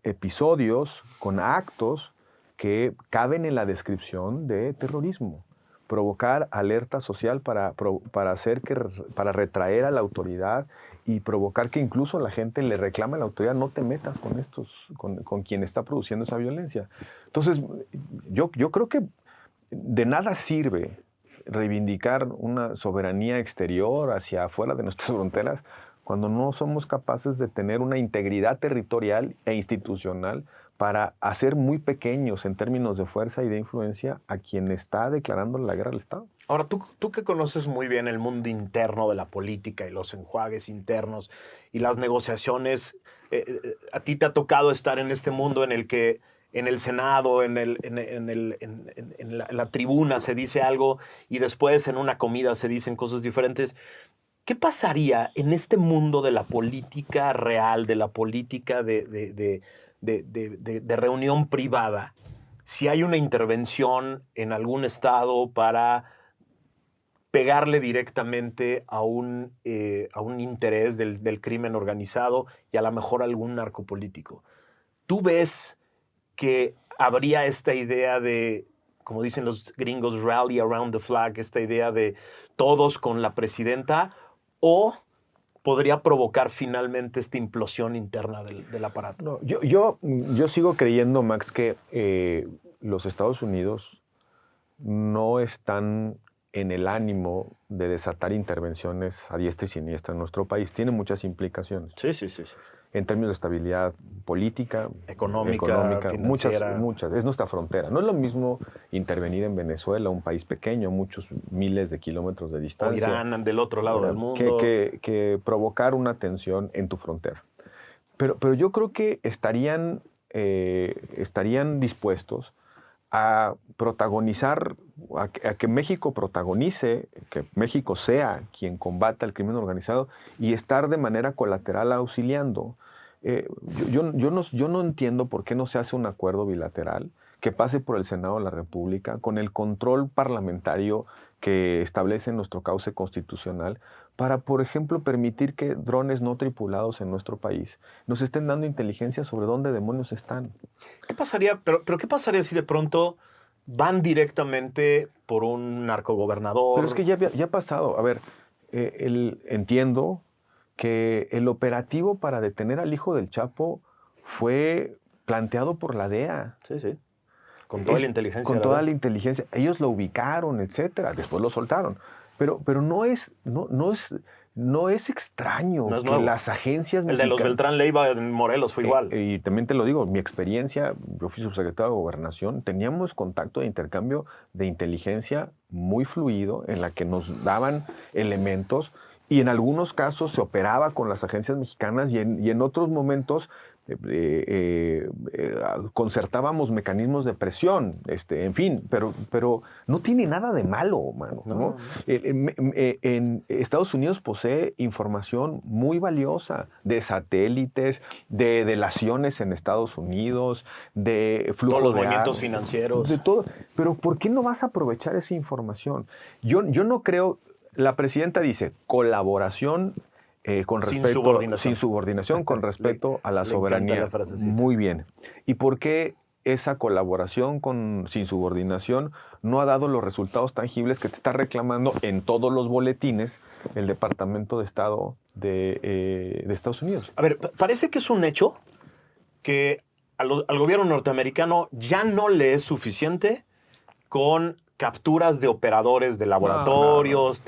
Speaker 2: episodios, con actos que caben en la descripción de terrorismo. Provocar alerta social para retraer a la autoridad y provocar que incluso la gente le reclame a la autoridad: no te metas con quien está produciendo esa violencia. Entonces, yo creo que de nada sirve reivindicar una soberanía exterior hacia afuera de nuestras fronteras cuando no somos capaces de tener una integridad territorial e institucional para hacer muy pequeños en términos de fuerza y de influencia a quien está declarando la guerra al Estado.
Speaker 1: Ahora, tú que conoces muy bien el mundo interno de la política y los enjuagues internos y las negociaciones, a ti te ha tocado estar en este mundo en el que en el Senado, en la tribuna se dice algo y después en una comida se dicen cosas diferentes. ¿Qué pasaría en este mundo de la política real, de la política de reunión privada, si hay una intervención en algún estado para pegarle directamente a un interés del crimen organizado y a lo mejor algún narcopolítico? ¿Tú ves que habría esta idea de, como dicen los gringos, rally around the flag, esta idea de todos con la presidenta, o podría provocar finalmente esta implosión interna del aparato?
Speaker 2: No, yo sigo creyendo, Max, que los Estados Unidos no están en el ánimo de desatar intervenciones a diestra y siniestra en nuestro país. Tiene muchas implicaciones.
Speaker 1: Sí.
Speaker 2: En términos de estabilidad política,
Speaker 1: económica, financiera.
Speaker 2: Muchas. Es nuestra frontera. No es lo mismo intervenir en Venezuela, un país pequeño, muchos miles de kilómetros de distancia.
Speaker 1: O Irán, del otro lado del mundo.
Speaker 2: Que provocar una tensión en tu frontera. Pero yo creo que estarían dispuestos a protagonizar, a que México protagonice, que México sea quien combata el crimen organizado y estar de manera colateral auxiliando. Yo no entiendo por qué no se hace un acuerdo bilateral que pase por el Senado de la República con el control parlamentario que establece nuestro cauce constitucional para, por ejemplo, permitir que drones no tripulados en nuestro país nos estén dando inteligencia sobre dónde demonios están.
Speaker 1: ¿Qué pasaría? Pero ¿qué pasaría si de pronto van directamente por un narcogobernador?
Speaker 2: Pero es que ya ha pasado. A ver, entiendo que el operativo para detener al hijo del Chapo fue planteado por la DEA.
Speaker 1: Sí. Con toda la inteligencia.
Speaker 2: Con toda la inteligencia. Ellos lo ubicaron, etcétera. Después lo soltaron. Pero no es No es extraño
Speaker 1: No es
Speaker 2: que
Speaker 1: nuevo.
Speaker 2: las agencias
Speaker 1: El de los Beltrán Leiva en Morelos fue igual.
Speaker 2: Y también te lo digo, mi experiencia, yo fui subsecretario de Gobernación, teníamos contacto de intercambio de inteligencia muy fluido en la que nos daban elementos y en algunos casos se operaba con las agencias mexicanas y en otros momentos concertábamos mecanismos de presión, en fin, pero no tiene nada de malo, mano. ¿no? En Estados Unidos posee información muy valiosa de satélites, de delaciones en Estados Unidos, de flujo
Speaker 1: todos los
Speaker 2: de
Speaker 1: movimientos
Speaker 2: agua,
Speaker 1: financieros.
Speaker 2: de todo. Pero ¿por qué no vas a aprovechar esa información? Yo no creo. La presidenta dice colaboración con respeto, sin subordinación, con respeto a la soberanía.
Speaker 1: La frasecita.
Speaker 2: Muy bien. ¿Y por qué esa colaboración sin subordinación no ha dado los resultados tangibles que te está reclamando en todos los boletines el Departamento de Estado de Estados Unidos?
Speaker 1: A ver, parece que es un hecho que al gobierno norteamericano ya no le es suficiente con capturas de operadores de laboratorios,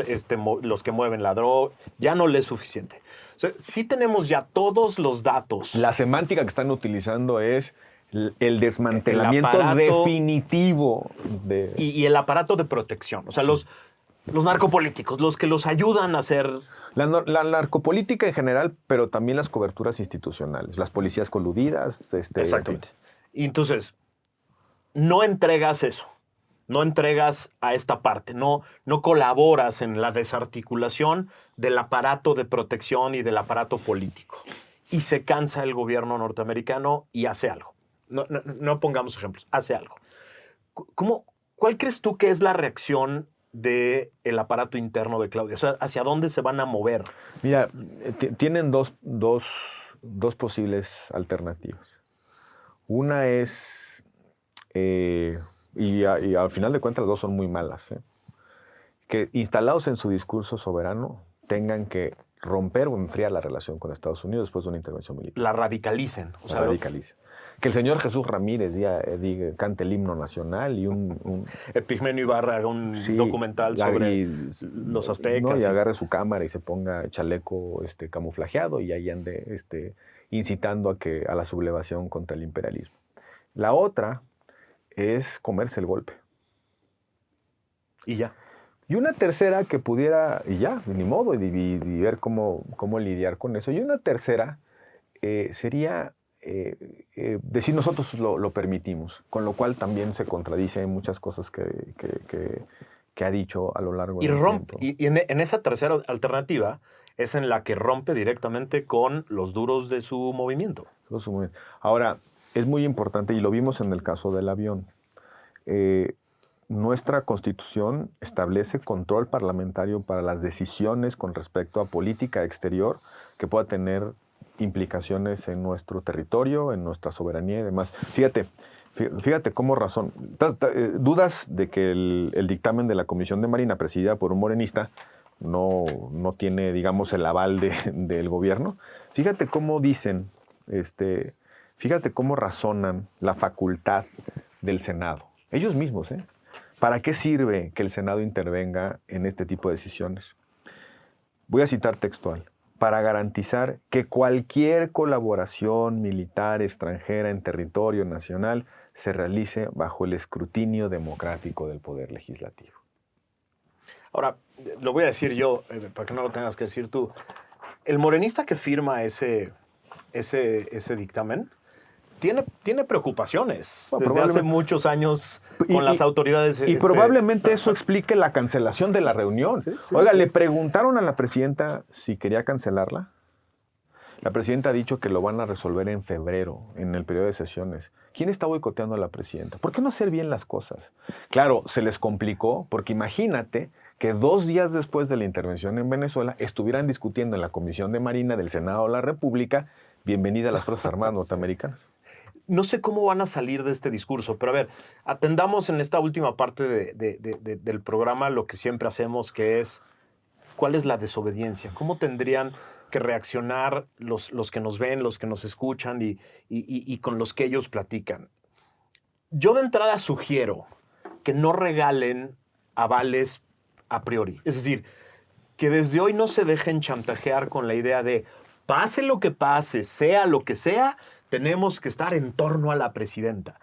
Speaker 1: los que mueven la droga, ya no le es suficiente. O sea, sí tenemos ya todos los datos.
Speaker 2: La semántica que están utilizando es el desmantelamiento
Speaker 1: el aparato,
Speaker 2: definitivo de...
Speaker 1: Y el aparato de protección. O sea, los narcopolíticos, los que los ayudan a hacer...
Speaker 2: La narcopolítica en general, pero también las coberturas institucionales, las policías coludidas.
Speaker 1: Exactamente. Y entonces, no entregas eso. No entregas a esta parte, no colaboras en la desarticulación del aparato de protección y del aparato político. Y se cansa el gobierno norteamericano y hace algo. No pongamos ejemplos, hace algo. ¿Cuál crees tú que es la reacción del aparato interno de Claudia? O sea, ¿hacia dónde se van a mover?
Speaker 2: Mira, tienen dos posibles alternativas. Una es... Y al final de cuentas las dos son muy malas, que instalados en su discurso soberano tengan que romper o enfriar la relación con Estados Unidos después de una intervención militar.
Speaker 1: La radicalicen.
Speaker 2: Radicalicen. Que el señor Jesús Ramírez cante el himno nacional y
Speaker 1: Epigmenio Ibarra haga un documental sobre los aztecas.
Speaker 2: ¿no? Y agarre su cámara y se ponga chaleco camuflajeado y ahí ande incitando a la sublevación contra el imperialismo. La otra es comerse el golpe.
Speaker 1: Y ya.
Speaker 2: Y una tercera que pudiera, y ya, ni modo, y ver cómo lidiar con eso. Y una tercera sería decir nosotros lo permitimos, con lo cual también se contradice en muchas cosas que ha dicho a lo largo del tiempo.
Speaker 1: Y en esa tercera alternativa es en la que rompe directamente con los duros de su movimiento.
Speaker 2: Ahora, es muy importante, y lo vimos en el caso del avión, nuestra Constitución establece control parlamentario para las decisiones con respecto a política exterior que pueda tener implicaciones en nuestro territorio, en nuestra soberanía y demás. Fíjate cómo razón. ¿Dudas de que el dictamen de la Comisión de Marina, presidida por un morenista, no tiene, digamos, el aval del gobierno? Fíjate cómo dicen, fíjate cómo razonan la facultad del Senado. Ellos mismos, ¿Para qué sirve que el Senado intervenga en este tipo de decisiones? Voy a citar textual. Para garantizar que cualquier colaboración militar extranjera en territorio nacional se realice bajo el escrutinio democrático del Poder Legislativo.
Speaker 1: Ahora, lo voy a decir yo, para que no lo tengas que decir tú. El morenista que firma ese dictamen tiene preocupaciones desde hace muchos años con las autoridades.
Speaker 2: Y probablemente eso explique la cancelación de la reunión. Oiga, le preguntaron a la presidenta si quería cancelarla. La presidenta ha dicho que lo van a resolver en febrero, en el periodo de sesiones. ¿Quién está boicoteando a la presidenta? ¿Por qué no hacer bien las cosas? Claro, se les complicó porque imagínate que 2 días después de la intervención en Venezuela estuvieran discutiendo en la Comisión de Marina del Senado de la República bienvenida a las Fuerzas Armadas norteamericanas.
Speaker 1: No sé cómo van a salir de este discurso, pero a ver, atendamos en esta última parte del programa lo que siempre hacemos, que es ¿cuál es la desobediencia? ¿Cómo tendrían que reaccionar los que nos ven, los que nos escuchan y con los que ellos platican? Yo de entrada sugiero que no regalen avales a priori. Es decir, que desde hoy no se dejen chantajear con la idea de pase lo que pase, sea lo que sea, tenemos que estar en torno a la presidenta.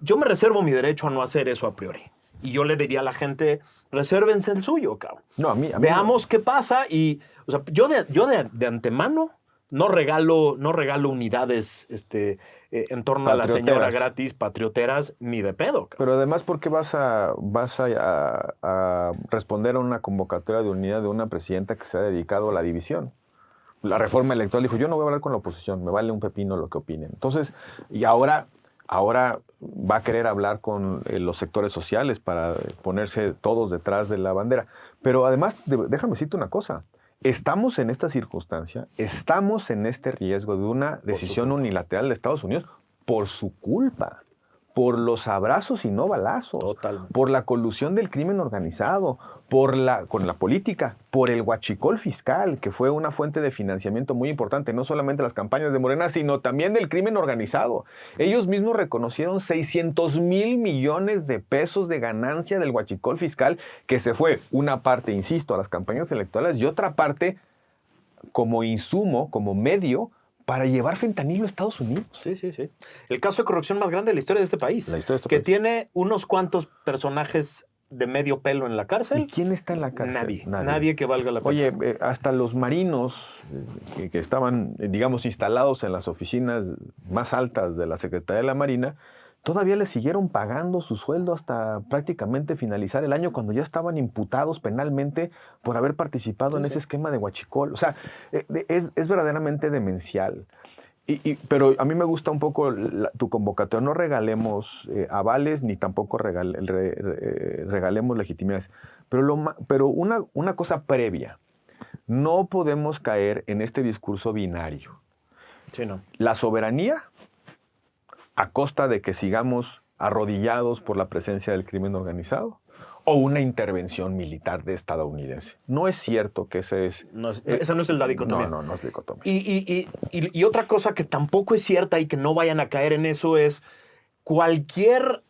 Speaker 1: Yo me reservo mi derecho a no hacer eso a priori. Y yo le diría a la gente, resérvense el suyo, cabrón.
Speaker 2: No, a mí
Speaker 1: Veamos qué pasa y, o sea, yo de antemano no regalo unidades en torno a la señora gratis, patrioteras, ni de pedo, cabrón.
Speaker 2: Pero además, ¿por qué vas a responder a una convocatoria de unidad de una presidenta que se ha dedicado a la división? La reforma electoral dijo, yo no voy a hablar con la oposición, me vale un pepino lo que opinen. Entonces, y ahora va a querer hablar con los sectores sociales para ponerse todos detrás de la bandera. Pero además, déjame decirte una cosa. Estamos en esta circunstancia, estamos en este riesgo de una decisión unilateral de Estados Unidos por su culpa, por los abrazos y no balazos,
Speaker 1: Totalmente.
Speaker 2: por la colusión del crimen organizado, con la política, por el huachicol fiscal, que fue una fuente de financiamiento muy importante, no solamente las campañas de Morena, sino también del crimen organizado. Ellos mismos reconocieron 600,000 millones de pesos de ganancia del huachicol fiscal, que se fue una parte, insisto, a las campañas electorales y otra parte como insumo, como medio, para llevar fentanilo a Estados Unidos.
Speaker 1: Sí. El caso de corrupción más grande de la historia de este país. Que tiene unos cuantos personajes de medio pelo en la cárcel.
Speaker 2: ¿Y quién está en la cárcel?
Speaker 1: Nadie que valga la pena.
Speaker 2: Oye, hasta los marinos que estaban, digamos, instalados en las oficinas más altas de la Secretaría de la Marina, todavía les siguieron pagando su sueldo hasta prácticamente finalizar el año, cuando ya estaban imputados penalmente por haber participado en ese esquema de huachicol. O sea, es verdaderamente demencial. Pero a mí me gusta un poco tu convocatoria. No regalemos avales ni tampoco regalemos legitimidades. Pero una cosa previa. No podemos caer en este discurso binario.
Speaker 1: Sí, no.
Speaker 2: La soberanía a costa de que sigamos arrodillados por la presencia del crimen organizado, o una intervención militar de estadounidense. No es cierto que ese es...
Speaker 1: esa no es la dicotomía.
Speaker 2: No es dicotomía.
Speaker 1: Y otra cosa que tampoco es cierta y que no vayan a caer en eso es cualquier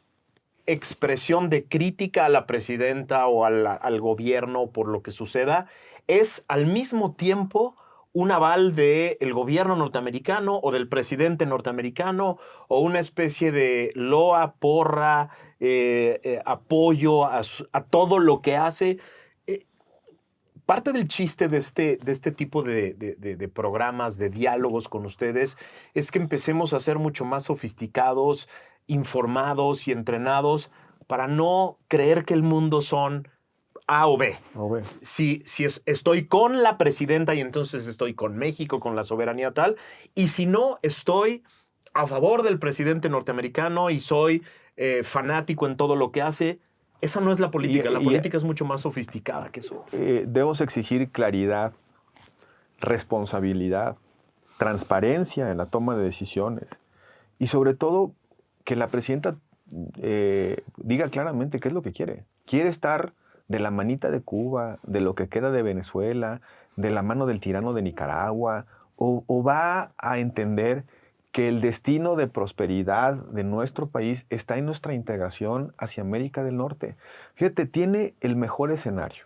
Speaker 1: expresión de crítica a la presidenta o al gobierno por lo que suceda es al mismo tiempo un aval del gobierno norteamericano o del presidente norteamericano o una especie de loa, porra, apoyo a todo lo que hace. Parte del chiste de este tipo de programas, de diálogos con ustedes, es que empecemos a ser mucho más sofisticados, informados y entrenados para no creer que el mundo son A o B. Si estoy con la presidenta y entonces estoy con México, con la soberanía tal, y si no, estoy a favor del presidente norteamericano y soy fanático en todo lo que hace. Esa no es la política. La política es mucho más sofisticada que eso.
Speaker 2: Debemos exigir claridad, responsabilidad, transparencia en la toma de decisiones y sobre todo que la presidenta diga claramente qué es lo que quiere. Quiere estar de la manita de Cuba, de lo que queda de Venezuela, de la mano del tirano de Nicaragua, o va a entender que el destino de prosperidad de nuestro país está en nuestra integración hacia América del Norte. Fíjate, tiene el mejor escenario.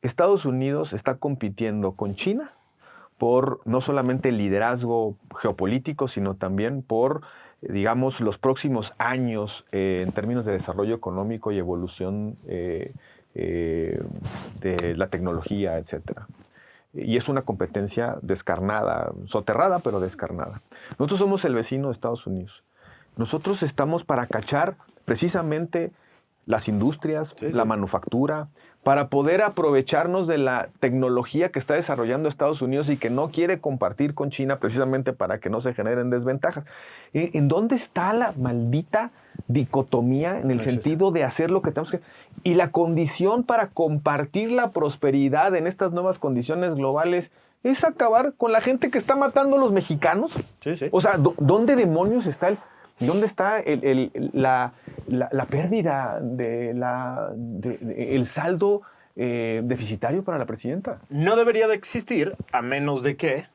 Speaker 2: Estados Unidos está compitiendo con China por no solamente el liderazgo geopolítico, sino también por, digamos, los próximos años en términos de desarrollo económico y evolución de la tecnología, etcétera. Y es una competencia descarnada, soterrada, pero descarnada. Nosotros somos el vecino de Estados Unidos. Nosotros estamos para cachar precisamente las industrias, la manufactura, para poder aprovecharnos de la tecnología que está desarrollando Estados Unidos y que no quiere compartir con China precisamente para que no se generen desventajas. ¿En dónde está la maldita dicotomía en el sentido de hacer lo que tenemos que... Y la condición para compartir la prosperidad en estas nuevas condiciones globales es acabar con la gente que está matando a los mexicanos? O sea, ¿dónde demonios está ¿dónde está la pérdida el saldo deficitario para la presidenta?
Speaker 1: No debería de existir, a menos de que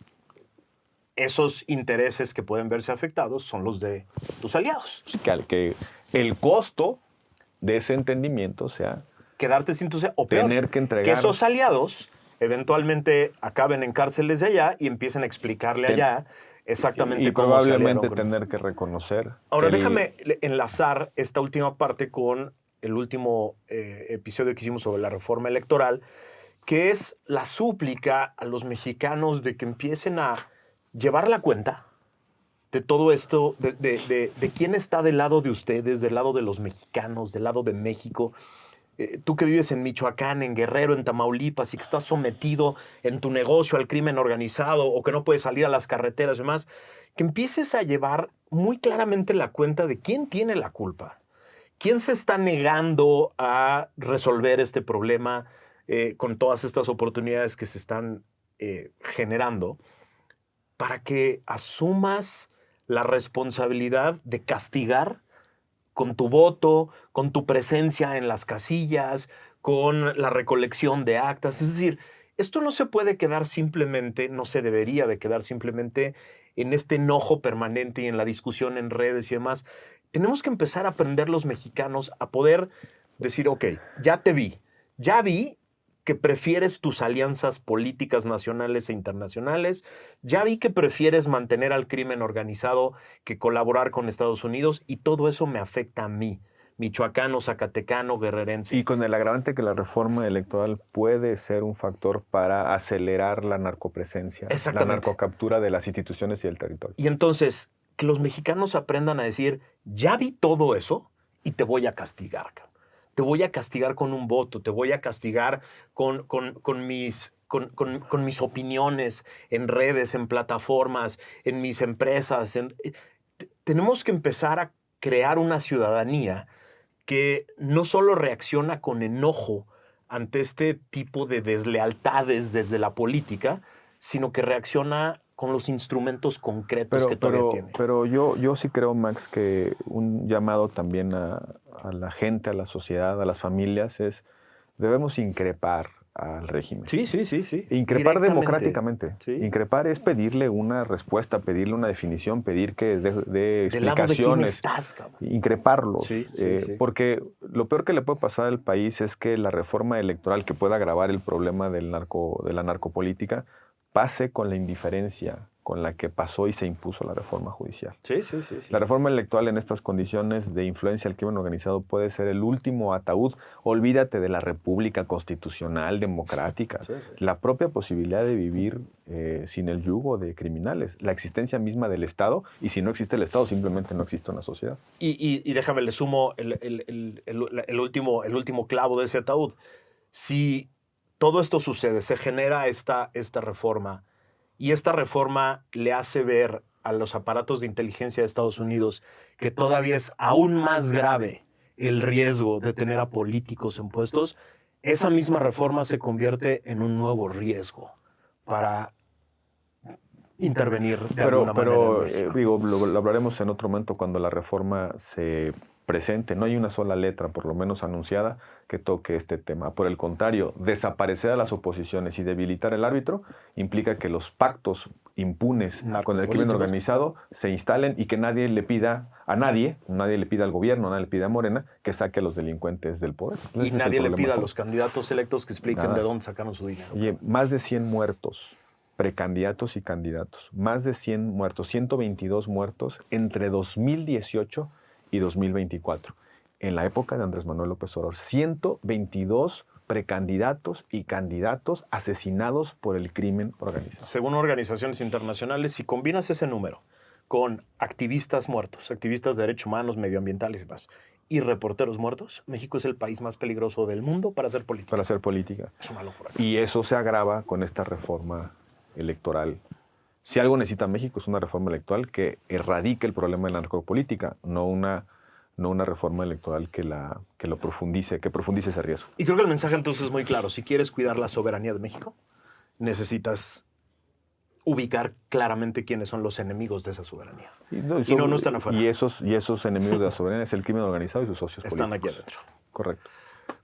Speaker 1: esos intereses que pueden verse afectados son los de tus aliados.
Speaker 2: Que el costo de ese entendimiento sea
Speaker 1: quedarte sin tu... O peor,
Speaker 2: Tener que entregar...
Speaker 1: que esos aliados eventualmente acaben en cárceles de allá y empiecen a explicarle allá exactamente
Speaker 2: y
Speaker 1: cómo
Speaker 2: probablemente
Speaker 1: salieron.
Speaker 2: tener que reconocer...
Speaker 1: Ahora,
Speaker 2: que
Speaker 1: déjame enlazar esta última parte con el último episodio que hicimos sobre la reforma electoral, que es la súplica a los mexicanos de que empiecen a llevar la cuenta de todo esto, de quién está del lado de ustedes, del lado de los mexicanos, del lado de México. Tú que vives en Michoacán, en Guerrero, en Tamaulipas y que estás sometido en tu negocio al crimen organizado o que no puedes salir a las carreteras y demás, que empieces a llevar muy claramente la cuenta de quién tiene la culpa, quién se está negando a resolver este problema con todas estas oportunidades que se están generando, para que asumas la responsabilidad de castigar con tu voto, con tu presencia en las casillas, con la recolección de actas. Es decir, esto no se puede quedar simplemente, no se debería de quedar simplemente en este enojo permanente y en la discusión en redes y demás. Tenemos que empezar a aprender los mexicanos a poder decir, ok, ya te vi, ya vi que prefieres tus alianzas políticas nacionales e internacionales, ya vi que prefieres mantener al crimen organizado que colaborar con Estados Unidos y todo eso me afecta a mí, michoacano, zacatecano, guerrerense.
Speaker 2: Y con el agravante que la reforma electoral puede ser un factor para acelerar la narcopresencia, la narcocaptura de las instituciones y el territorio.
Speaker 1: Y entonces, que los mexicanos aprendan a decir, ya vi todo eso y te voy a castigar, cabrón. Te voy a castigar con un voto, te voy a castigar con mis opiniones en redes, en plataformas, en mis empresas. Tenemos que empezar a crear una ciudadanía que no solo reacciona con enojo ante este tipo de deslealtades desde la política, sino que reacciona con los instrumentos concretos que todavía tiene.
Speaker 2: Pero yo sí creo, Max, que un llamado también a la gente, a la sociedad, a las familias es, debemos increpar al régimen.
Speaker 1: Sí.
Speaker 2: Increpar democráticamente.
Speaker 1: Sí.
Speaker 2: Increpar es pedirle una respuesta, pedirle una definición, pedir que dé explicaciones.
Speaker 1: ¿Del lado de quién estás, cabrón?
Speaker 2: Increparlos.
Speaker 1: Sí.
Speaker 2: Porque lo peor que le puede pasar al país es que la reforma electoral que pueda agravar el problema de la narcopolítica pase con la indiferencia con la que pasó y se impuso la reforma judicial.
Speaker 1: Sí.
Speaker 2: La reforma electoral en estas condiciones de influencia del crimen organizado puede ser el último ataúd. Olvídate de la república constitucional, democrática.
Speaker 1: Sí.
Speaker 2: La propia posibilidad de vivir sin el yugo de criminales. La existencia misma del Estado. Y si no existe el Estado, simplemente no existe una sociedad.
Speaker 1: Y déjame, le sumo el último clavo de ese ataúd. Si todo esto sucede, se genera esta reforma, y esta reforma le hace ver a los aparatos de inteligencia de Estados Unidos que todavía es aún más grave el riesgo de tener a políticos en puestos, esa misma reforma se convierte en un nuevo riesgo para intervenir de alguna manera en México.
Speaker 2: Digo, lo hablaremos en otro momento cuando la reforma se presente. No hay una sola letra, por lo menos anunciada, que toque este tema. Por el contrario, desaparecer a las oposiciones y debilitar el árbitro implica que los pactos impunes con el crimen organizado se instalen y que nadie le pida al gobierno, nadie le pida a Morena que saque a los delincuentes del poder.
Speaker 1: Y nadie le pida a los candidatos electos que expliquen de dónde sacaron su dinero.
Speaker 2: Oye, más de 100 muertos, precandidatos y candidatos, más de 100 muertos, 122 muertos entre 2018 y 2024. En la época de Andrés Manuel López Obrador, 122 precandidatos y candidatos asesinados por el crimen organizado.
Speaker 1: Según organizaciones internacionales, si combinas ese número con activistas muertos, activistas de derechos humanos, medioambientales y demás, y reporteros muertos, México es el país más peligroso del mundo para hacer política.
Speaker 2: Para hacer política.
Speaker 1: Es una locura.
Speaker 2: Y eso se agrava con esta reforma electoral. Si algo necesita México es una reforma electoral que erradique el problema de la narcopolítica, no una reforma electoral que profundice ese riesgo.
Speaker 1: Y creo que el mensaje entonces es muy claro. Si quieres cuidar la soberanía de México, necesitas ubicar claramente quiénes son los enemigos de esa soberanía. Y no están afuera.
Speaker 2: Y esos enemigos de la soberanía es el crimen organizado y sus socios políticos.
Speaker 1: Están aquí adentro.
Speaker 2: Correcto.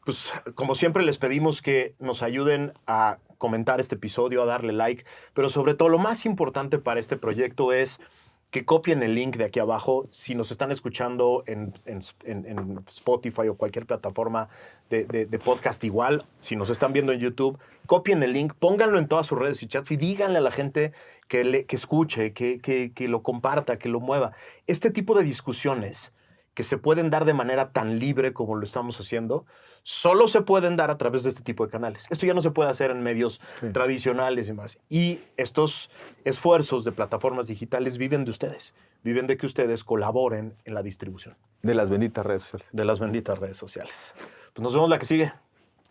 Speaker 1: Pues como siempre les pedimos que nos ayuden a comentar este episodio, a darle like, pero sobre todo lo más importante para este proyecto es que copien el link de aquí abajo. Si nos están escuchando en Spotify o cualquier plataforma de podcast igual, si nos están viendo en YouTube, copien el link, pónganlo en todas sus redes y chats y díganle a la gente que escuche, que lo comparta, que lo mueva. Este tipo de discusiones que se pueden dar de manera tan libre como lo estamos haciendo, solo se pueden dar a través de este tipo de canales. Esto ya no se puede hacer en medios tradicionales y más. Y estos esfuerzos de plataformas digitales viven de ustedes. Viven de que ustedes colaboren en la distribución.
Speaker 2: De las benditas redes sociales.
Speaker 1: De las benditas redes sociales. Pues nos vemos la que sigue.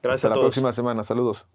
Speaker 1: Gracias
Speaker 2: Hasta
Speaker 1: a
Speaker 2: la
Speaker 1: todos.
Speaker 2: próxima semana. Saludos.